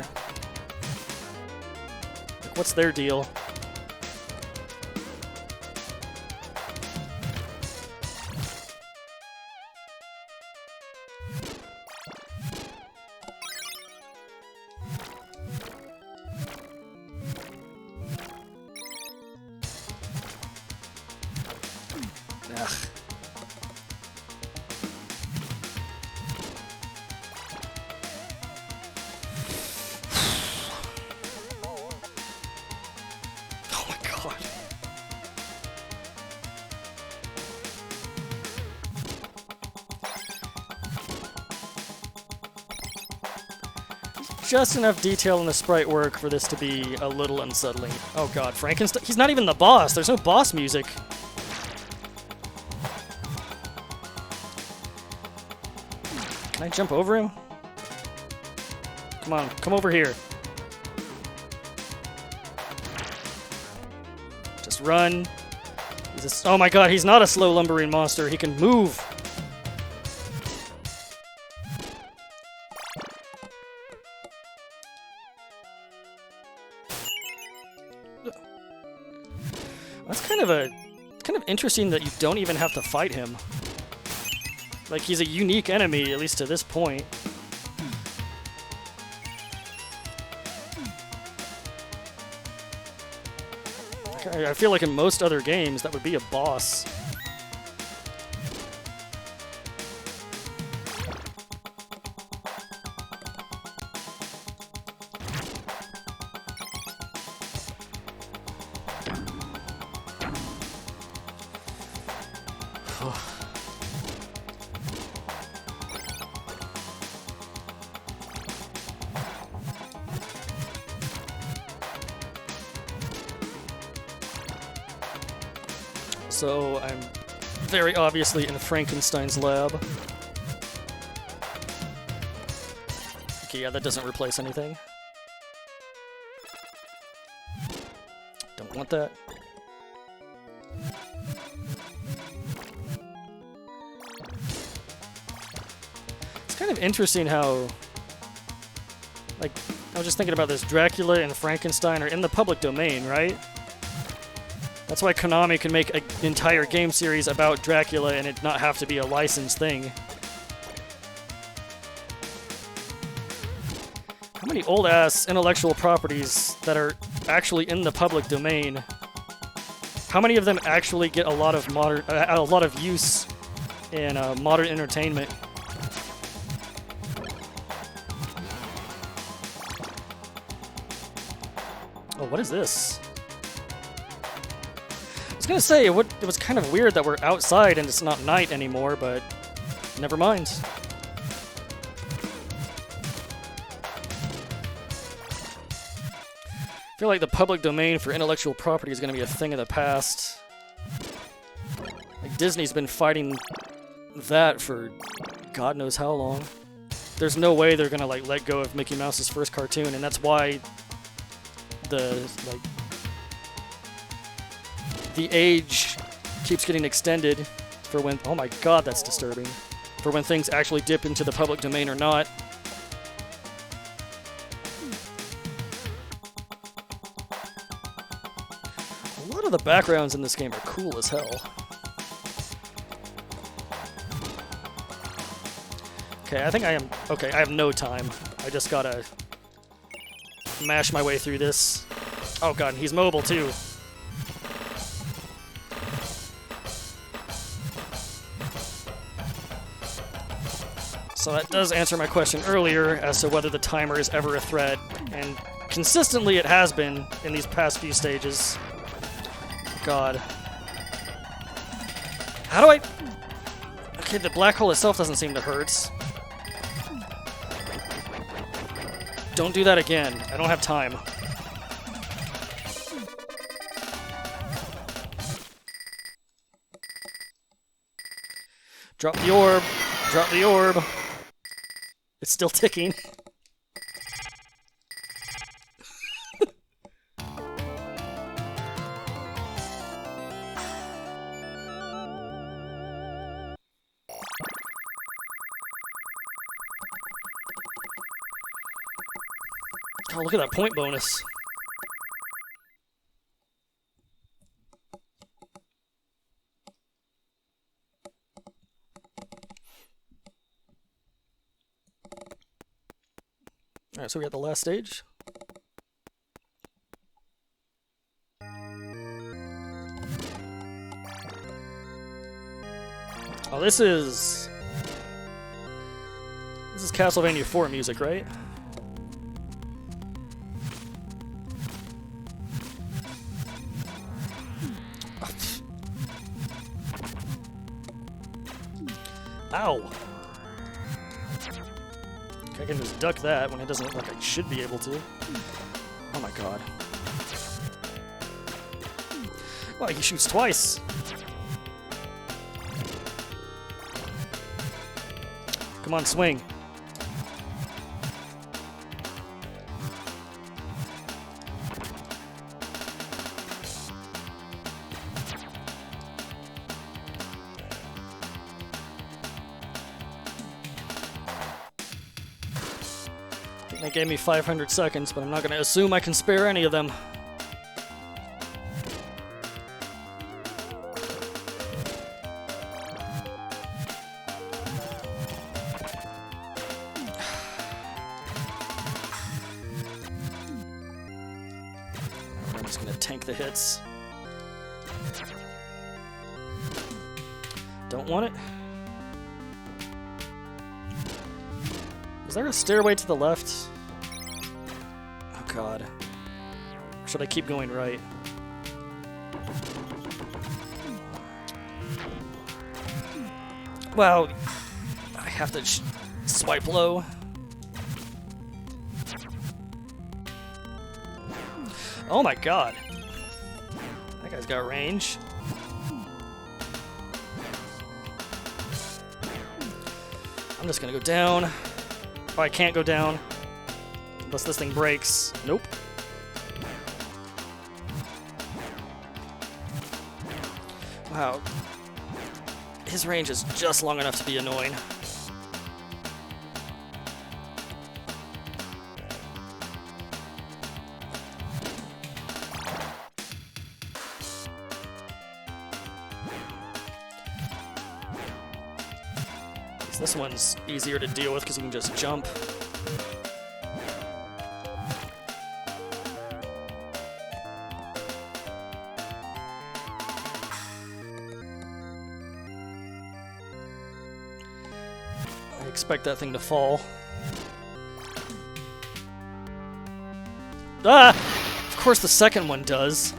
Like, what's their deal? Ugh. Oh my god. Just enough detail in the sprite work for this to be a little unsettling. Oh god, Frankenstein. He's not even the boss. There's no boss music. Can I jump over him? Come on, come over here. Just run. Oh my god, he's not a slow lumbering monster. He can move. That's kind of interesting that you don't even have to fight him. Like, he's a unique enemy, at least to this point. I feel like in most other games, that would be a boss. So I'm very obviously in Frankenstein's lab. Okay, yeah, that doesn't replace anything. Don't want that. It's kind of interesting how, like, I was just thinking about this, Dracula and Frankenstein are in the public domain, right? That's why Konami can make an entire game series about Dracula and it not have to be a licensed thing. How many old-ass intellectual properties that are actually in the public domain? How many of them actually get a lot of use in modern entertainment? Oh, what is this? I was gonna say, it was kind of weird that we're outside and it's not night anymore, but never mind. I feel like the public domain for intellectual property is gonna be a thing of the past. Like, Disney's been fighting that for God knows how long. There's no way they're gonna, like, let go of Mickey Mouse's first cartoon, and that's why the age keeps getting extended for when... Oh my god, that's disturbing. For when things actually dip into the public domain or not. A lot of the backgrounds in this game are cool as hell. Okay, I think I am... Okay, I have no time. I just gotta mash my way through this. Oh god, he's mobile too. So that does answer my question earlier as to whether the timer is ever a threat, and consistently it has been in these past few stages. God. How do I... Okay, the black hole itself doesn't seem to hurt. Don't do that again. I don't have time. Drop the orb. Drop the orb. It's still ticking. Oh, look at that point bonus. Alright, so we got the last stage. Oh, this is Castlevania 4 music, right? Ow! I can just duck that when it doesn't look like I should be able to. Oh my god. Wow, he shoots twice! Come on, swing. They gave me 500 seconds, but I'm not going to assume I can spare any of them. I'm just going to tank the hits. Don't want it. Is there a stairway to the left? Oh god. Or should I keep going right? Wow. I have to swipe low. Oh my god. That guy's got range. I'm just gonna go down. Oh, I can't go down. Unless this thing breaks. Nope. Wow. His range is just long enough to be annoying. This one's easier to deal with because you can just jump. I expect that thing to fall. Ah! Of course the second one does.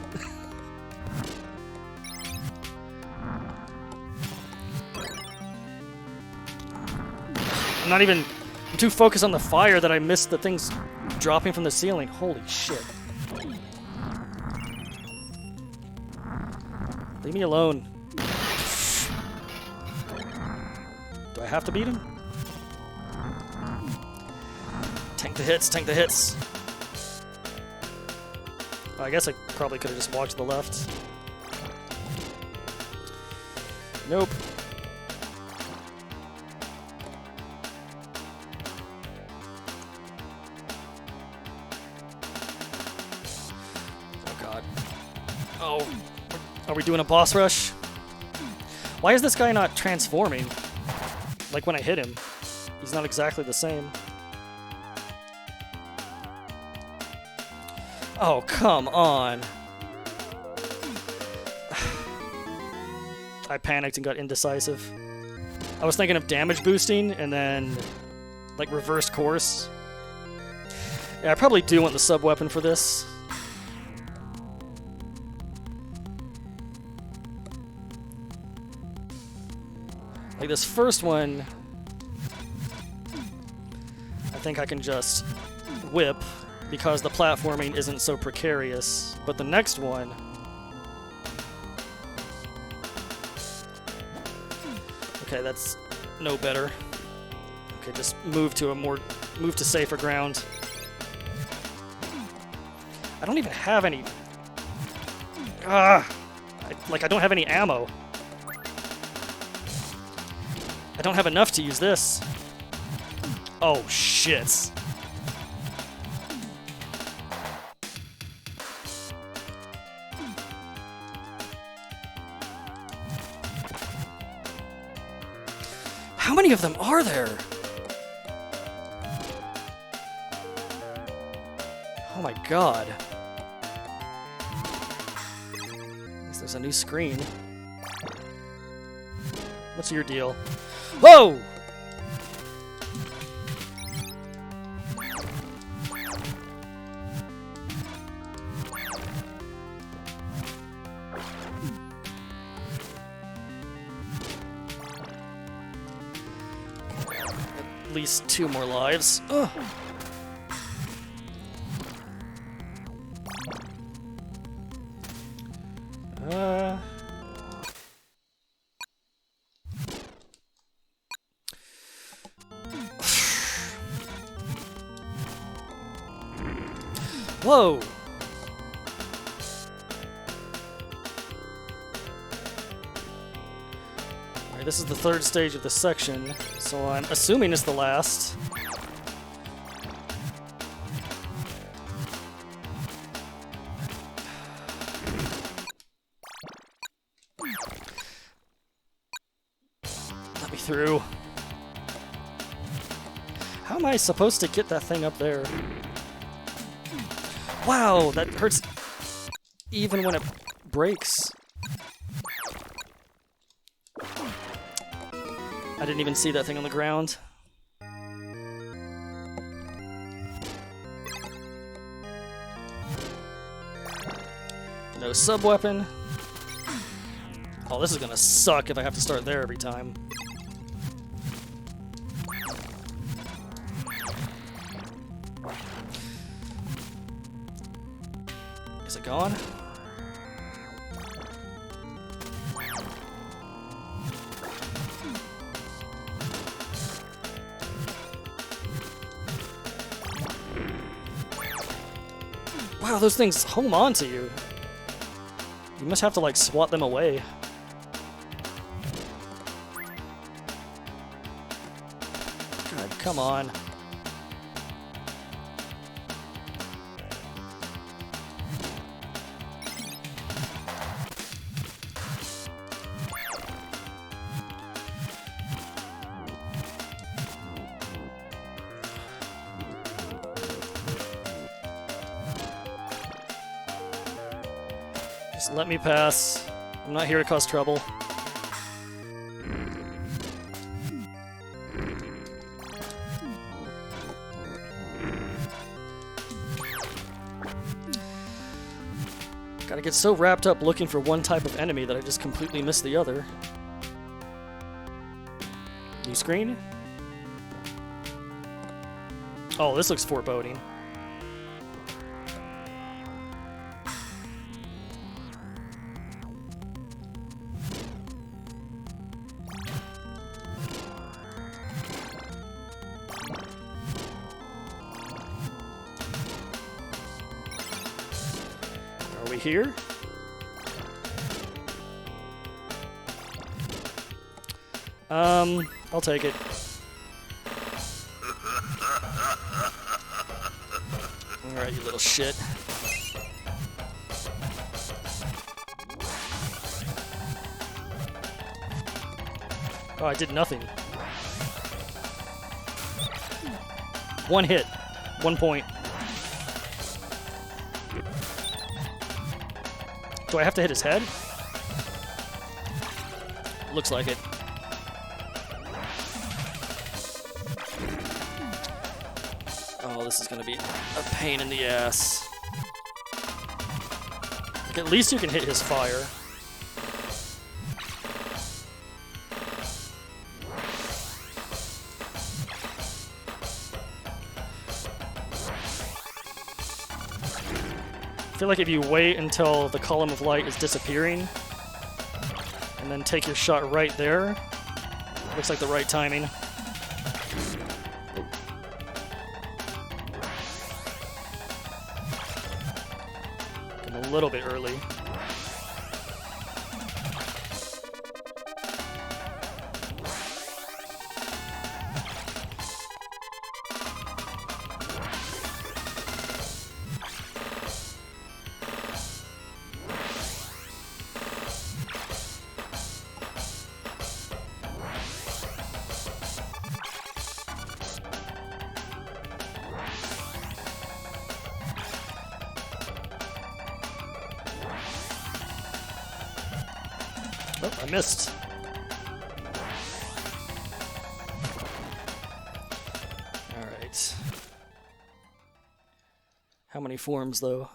I'm too focused on the fire that I missed the things dropping from the ceiling. Holy shit. Leave me alone. Do I have to beat him? Tank the hits, tank the hits. I guess I probably could have just walked to the left. Nope. Oh, are we doing a boss rush? Why is this guy not transforming? Like when I hit him. He's not exactly the same. Oh, come on. I panicked and got indecisive. I was thinking of damage boosting and then, like, reverse course. Yeah, I probably do want the sub-weapon for this. Like this first one, I think I can just whip because the platforming isn't so precarious. But the next one, okay, that's no better. Okay, just move to safer ground. I don't even have any. I don't have any ammo. I don't have enough to use this. Oh, shit. many of them are there? Oh my god. At least there's a new screen. What's your deal? Whoa! At least 2 more lives. Ugh. Whoa! Alright, this is the 3rd stage of this section, so I'm assuming it's the last. Let me through. How am I supposed to get that thing up there? Wow, that hurts even when it breaks. I didn't even see that thing on the ground. No sub-weapon. Oh, this is gonna suck if I have to start there every time. Is it gone? Wow, those things home on to you. You must have to, like, swat them away. God, come on. Just let me pass. I'm not here to cause trouble. Gotta get so wrapped up looking for one type of enemy that I just completely miss the other. New screen? Oh, this looks foreboding. Here. I'll take it. Alright, you little shit. Oh, I did nothing. 1 hit. 1 point. Do I have to hit his head? Looks like it. Oh, this is gonna be a pain in the ass. Like, at least you can hit his fire. I feel like if you wait until the column of light is disappearing and then take your shot right there, looks like the right timing. I'm a little bit early. Oh, I missed. Alright. How many forms, though?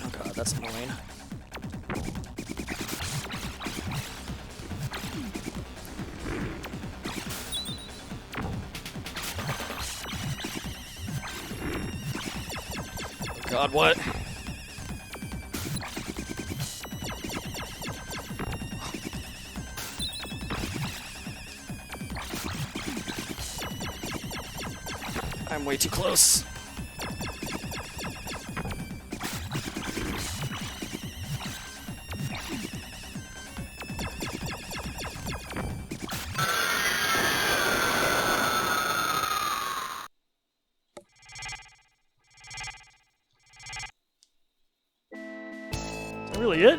Oh god, that's annoying. God, what? I'm way too close. Is that really it?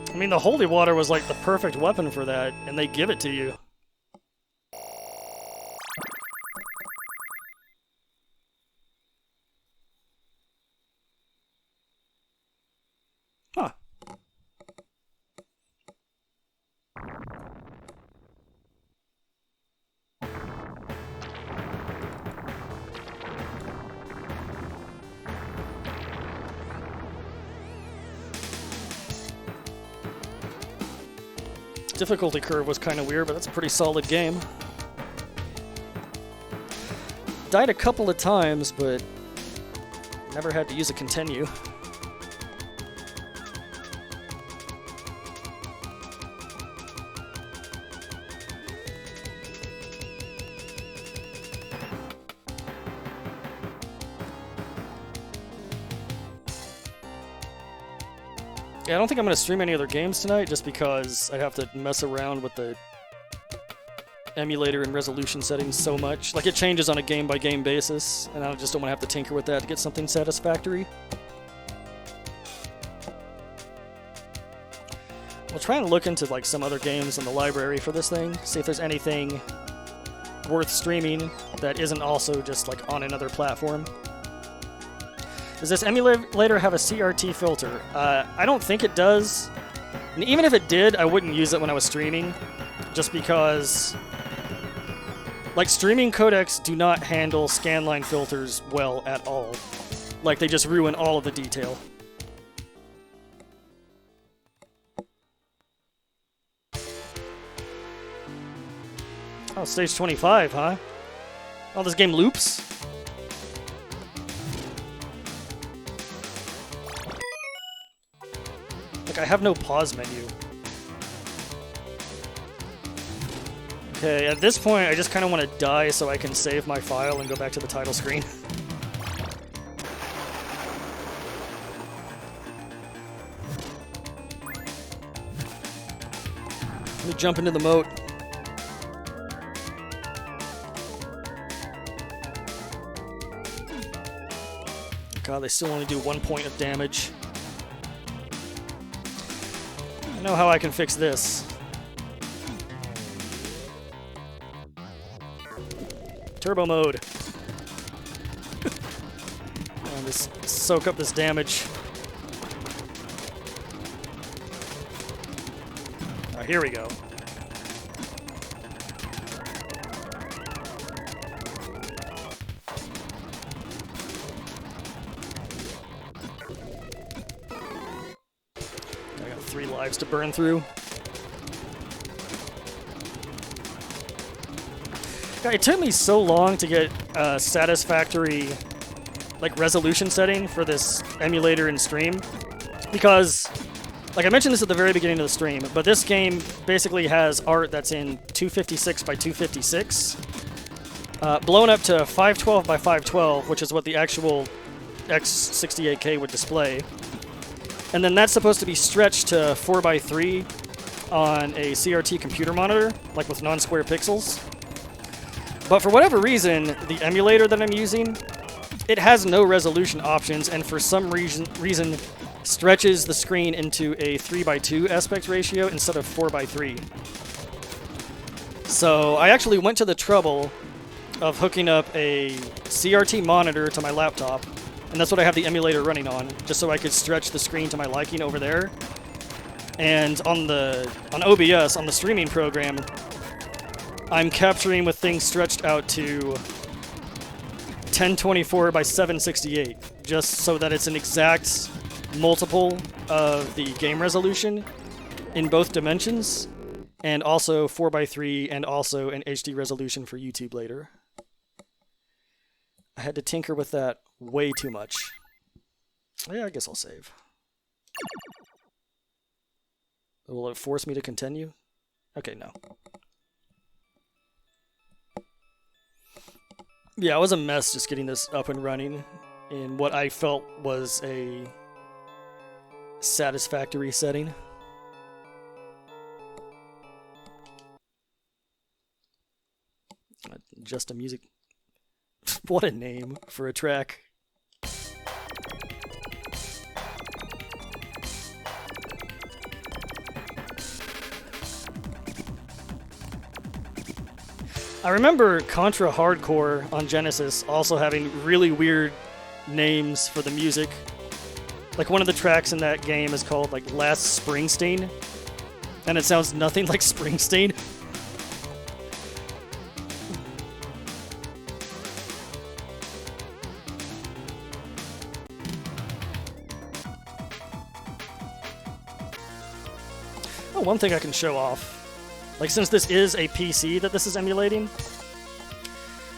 I mean, the holy water was like the perfect weapon for that, and they give it to you. Huh. Difficulty curve was kind of weird, but that's a pretty solid game. Died a couple of times, but never had to use a continue. Yeah, I don't think I'm going to stream any other games tonight, just because I have to mess around with the emulator and resolution settings so much. Like, it changes on a game-by-game basis, and I just don't want to have to tinker with that to get something satisfactory. We'll try and look into, like, some other games in the library for this thing, see if there's anything worth streaming that isn't also just, like, on another platform. Does this emulator have a CRT filter? I don't think it does. And even if it did, I wouldn't use it when I was streaming, just because, like, streaming codecs do not handle scanline filters well at all. Like, they just ruin all of the detail. Oh, stage 25, huh? Oh, this game loops? I have no pause menu. Okay, at this point, I just kind of want to die so I can save my file and go back to the title screen. Let me jump into the moat. God, they still only do 1 point of damage. I know how I can fix this. Turbo mode. And just soak up this damage. Oh, here we go. I got 3 lives to burn through. It took me so long to get a satisfactory, like, resolution setting for this emulator and stream, because, like, I mentioned this at the very beginning of the stream, but this game basically has art that's in 256 by 256, blown up to 512 by 512, which is what the actual X68000 would display, and then that's supposed to be stretched to 4 by 3 on a CRT computer monitor, like with non-square pixels. But for whatever reason, the emulator that I'm using it has no resolution options, and for some reason stretches the screen into a 3:2 aspect ratio instead of 4:3. So I actually went to the trouble of hooking up a CRT monitor to my laptop, and that's what I have the emulator running on, just so I could stretch the screen to my liking over there. And on OBS, on the streaming program, I'm capturing with things stretched out to 1024 by 768, just so that it's an exact multiple of the game resolution in both dimensions, and also 4:3, and also an HD resolution for YouTube later. I had to tinker with that way too much. Yeah, I guess I'll save. Will it force me to continue? Okay, no. Yeah, it was a mess just getting this up and running in what I felt was a satisfactory setting. Just a music. What a name for a track. I remember Contra Hardcore on Genesis also having really weird names for the music. Like one of the tracks in that game is called like Last Springsteen, and it sounds nothing like Springsteen. Oh, one thing I can show off. Like, since this is a PC that this is emulating,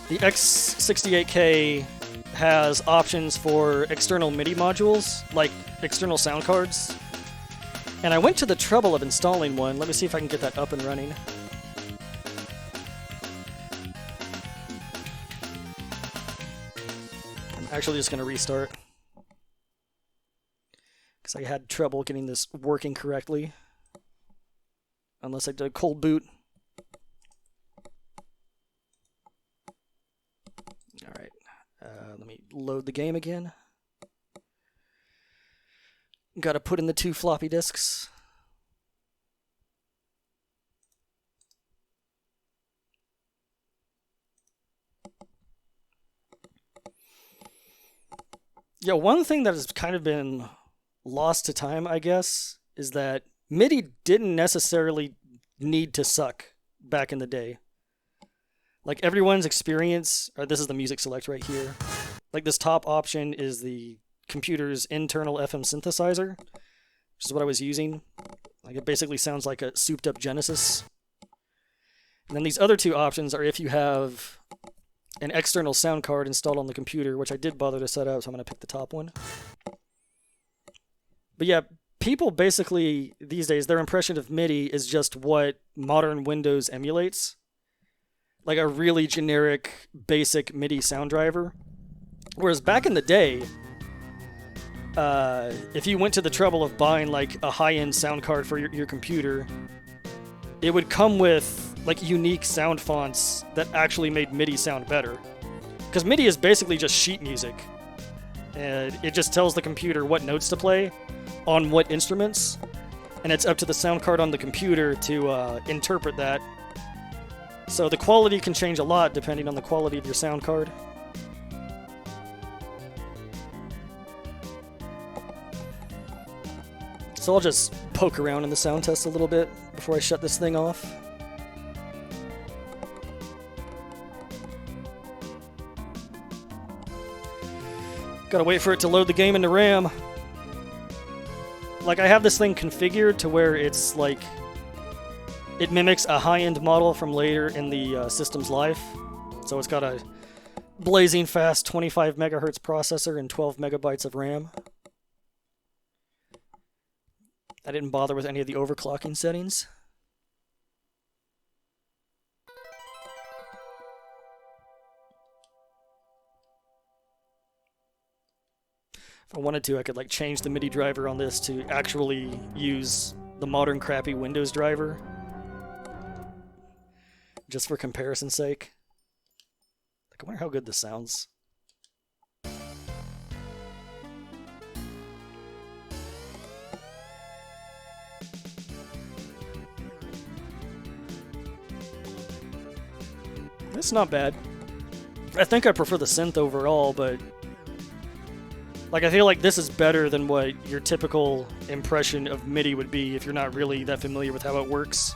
the X68000 has options for external MIDI modules, like external sound cards. And I went to the trouble of installing one. Let me see if I can get that up and running. I'm actually just going to restart, because I had trouble getting this working correctly. Unless I did a cold boot. Alright. Let me load the game again. Gotta put in the 2 floppy disks. Yeah, one thing that has kind of been lost to time, I guess, is that MIDI didn't necessarily need to suck back in the day. Like everyone's experience, or this is the music select right here. Like this top option is the computer's internal FM synthesizer, which is what I was using. Like it basically sounds like a souped up Genesis. And then these other 2 options are if you have an external sound card installed on the computer, which I did bother to set up, so I'm going to pick the top one. But yeah, people basically, these days, their impression of MIDI is just what modern Windows emulates. Like a really generic, basic MIDI sound driver. Whereas back in the day, if you went to the trouble of buying like a high-end sound card for your computer, it would come with like unique sound fonts that actually made MIDI sound better. Because MIDI is basically just sheet music. And it just tells the computer what notes to play on what instruments, and it's up to the sound card on the computer to interpret that. So the quality can change a lot depending on the quality of your sound card. So I'll just poke around in the sound test a little bit before I shut this thing off. Gotta wait for it to load the game into RAM. Like, I have this thing configured to where it's like, it mimics a high-end model from later in the system's life. So it's got a blazing fast 25 megahertz processor and 12 megabytes of RAM. I didn't bother with any of the overclocking settings. If I wanted to, I could like change the MIDI driver on this to actually use the modern crappy Windows driver. Just for comparison's sake. Like, I wonder how good this sounds. It's not bad. I think I prefer the synth overall, but like I feel like this is better than what your typical impression of MIDI would be if you're not really that familiar with how it works.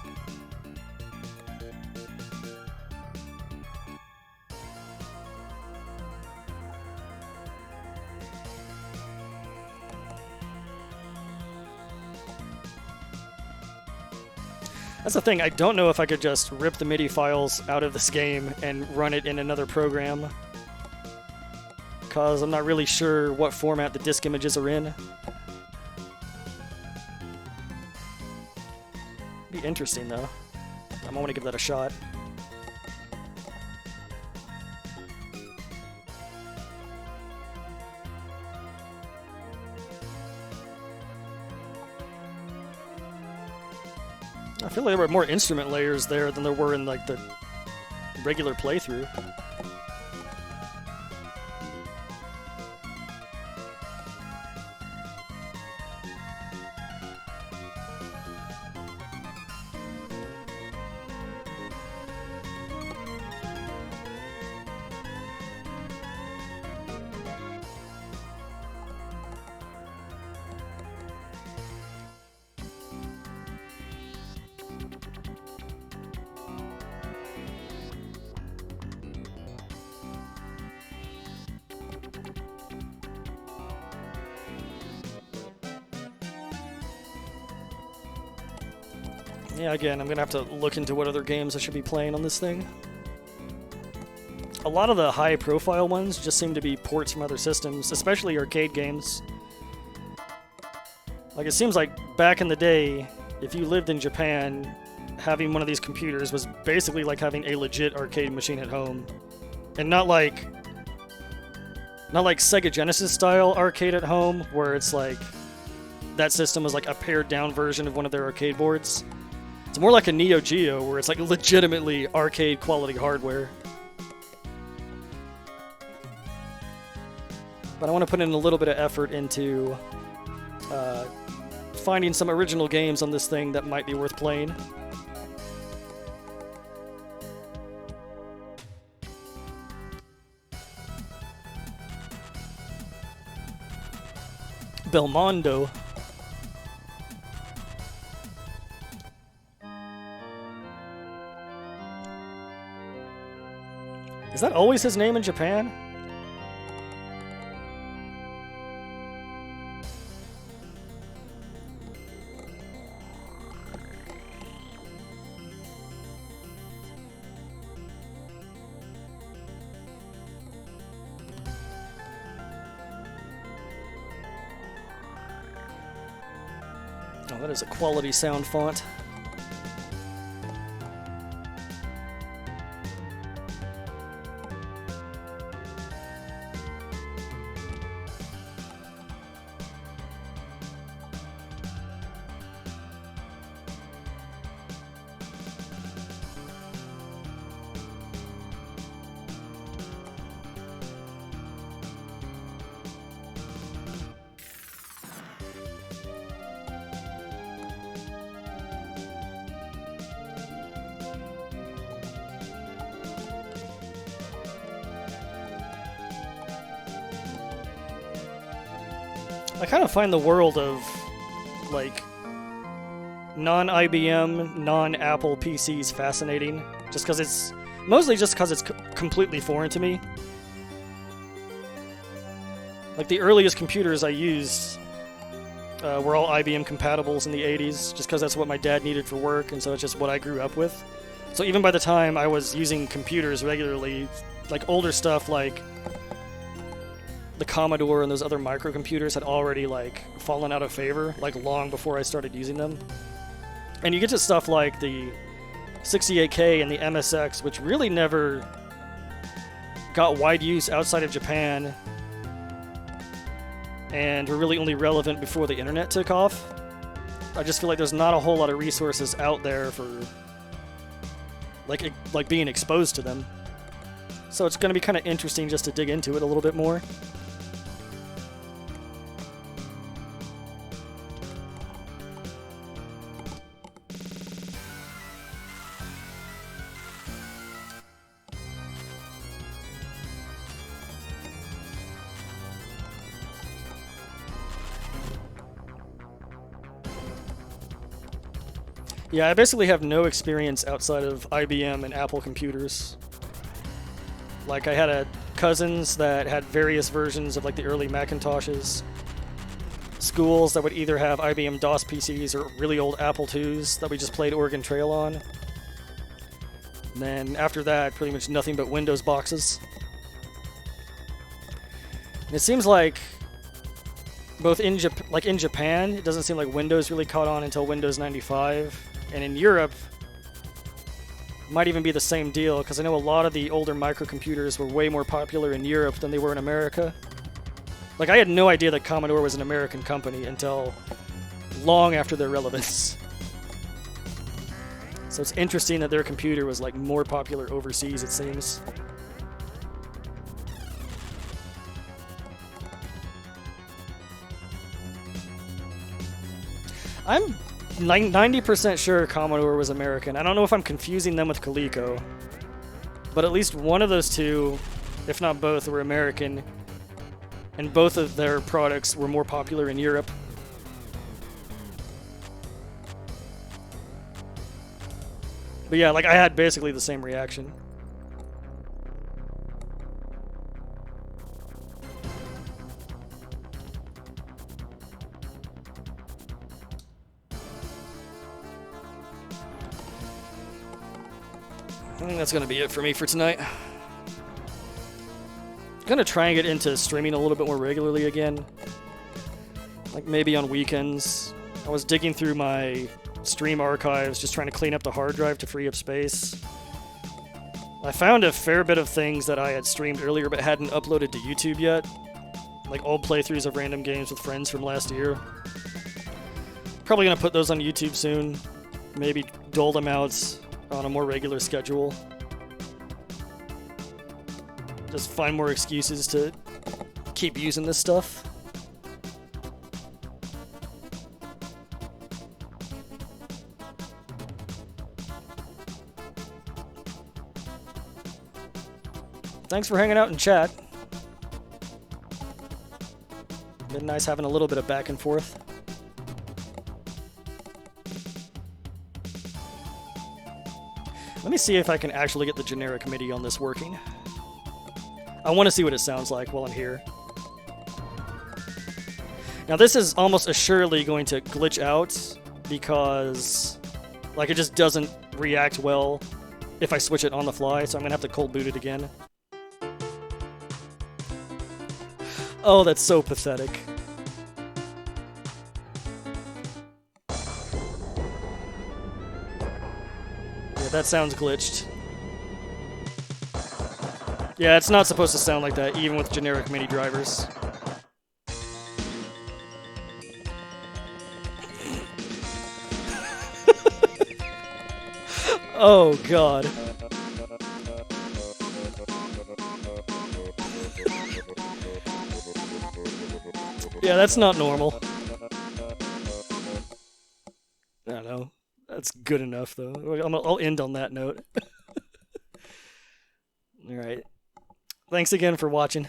That's the thing, I don't know if I could just rip the MIDI files out of this game and run it in another program, because I'm not really sure what format the disk images are in. Be interesting though. I want to give that a shot. I feel like there were more instrument layers there than there were in like the regular playthrough. Yeah, again, I'm gonna have to look into what other games I should be playing on this thing. A lot of the high-profile ones just seem to be ports from other systems, especially arcade games. Like, it seems like back in the day, if you lived in Japan, having one of these computers was basically like having a legit arcade machine at home. And not like Sega Genesis style arcade at home, where it's like that system was like a pared down version of one of their arcade boards. It's more like a Neo Geo, where it's like legitimately arcade quality hardware. But I want to put in a little bit of effort into finding some original games on this thing that might be worth playing. Belmondo. Is that always his name in Japan? Oh, that is a quality sound font. I kind of find the world of, like, non-IBM, non-Apple PCs fascinating, just because it's... mostly just because it's completely foreign to me. Like, the earliest computers I used were all IBM compatibles in the 80s, just because that's what my dad needed for work, and so it's just what I grew up with. So even by the time I was using computers regularly, like, older stuff like the Commodore and those other microcomputers had already, like, fallen out of favor, like, long before I started using them. And you get to stuff like the 68K and the MSX, which really never got wide use outside of Japan and were really only relevant before the internet took off. I just feel like there's not a whole lot of resources out there for like being exposed to them. So it's going to be kind of interesting just to dig into it a little bit more. Yeah, I basically have no experience outside of IBM and Apple computers. Like, I had cousins that had various versions of like the early Macintoshes. Schools that would either have IBM DOS PCs or really old Apple IIs that we just played Oregon Trail on. And then after that, pretty much nothing but Windows boxes. And it seems like both in Japan, it doesn't seem like Windows really caught on until Windows 95, and in Europe, it might even be the same deal because I know a lot of the older microcomputers were way more popular in Europe than they were in America. Like, I had no idea that Commodore was an American company until long after their relevance. So it's interesting that their computer was like more popular overseas, it seems. I'm 90% sure Commodore was American. I don't know if I'm confusing them with Coleco, but at least one of those two, if not both, were American, and both of their products were more popular in Europe. But yeah, like, I had basically the same reaction. I think that's going to be it for me for tonight. I'm going to try and get into streaming a little bit more regularly again. Like, maybe on weekends. I was digging through my stream archives, just trying to clean up the hard drive to free up space. I found a fair bit of things that I had streamed earlier but hadn't uploaded to YouTube yet. Like old playthroughs of random games with friends from last year. Probably going to put those on YouTube soon. Maybe dole them out on a more regular schedule. Just find more excuses to keep using this stuff. Thanks for hanging out in chat. Been nice having a little bit of back and forth. Let me see if I can actually get the generic MIDI on this working. I want to see what it sounds like while I'm here. Now this is almost assuredly going to glitch out because, like, it just doesn't react well if I switch it on the fly, so I'm going to have to cold boot it again. Oh, that's so pathetic. Yeah, that sounds glitched. Yeah, it's not supposed to sound like that, even with generic MIDI drivers. Oh, God. Yeah, that's not normal. I don't know. That's good enough, though. I'll end on that note. Alright. Thanks again for watching.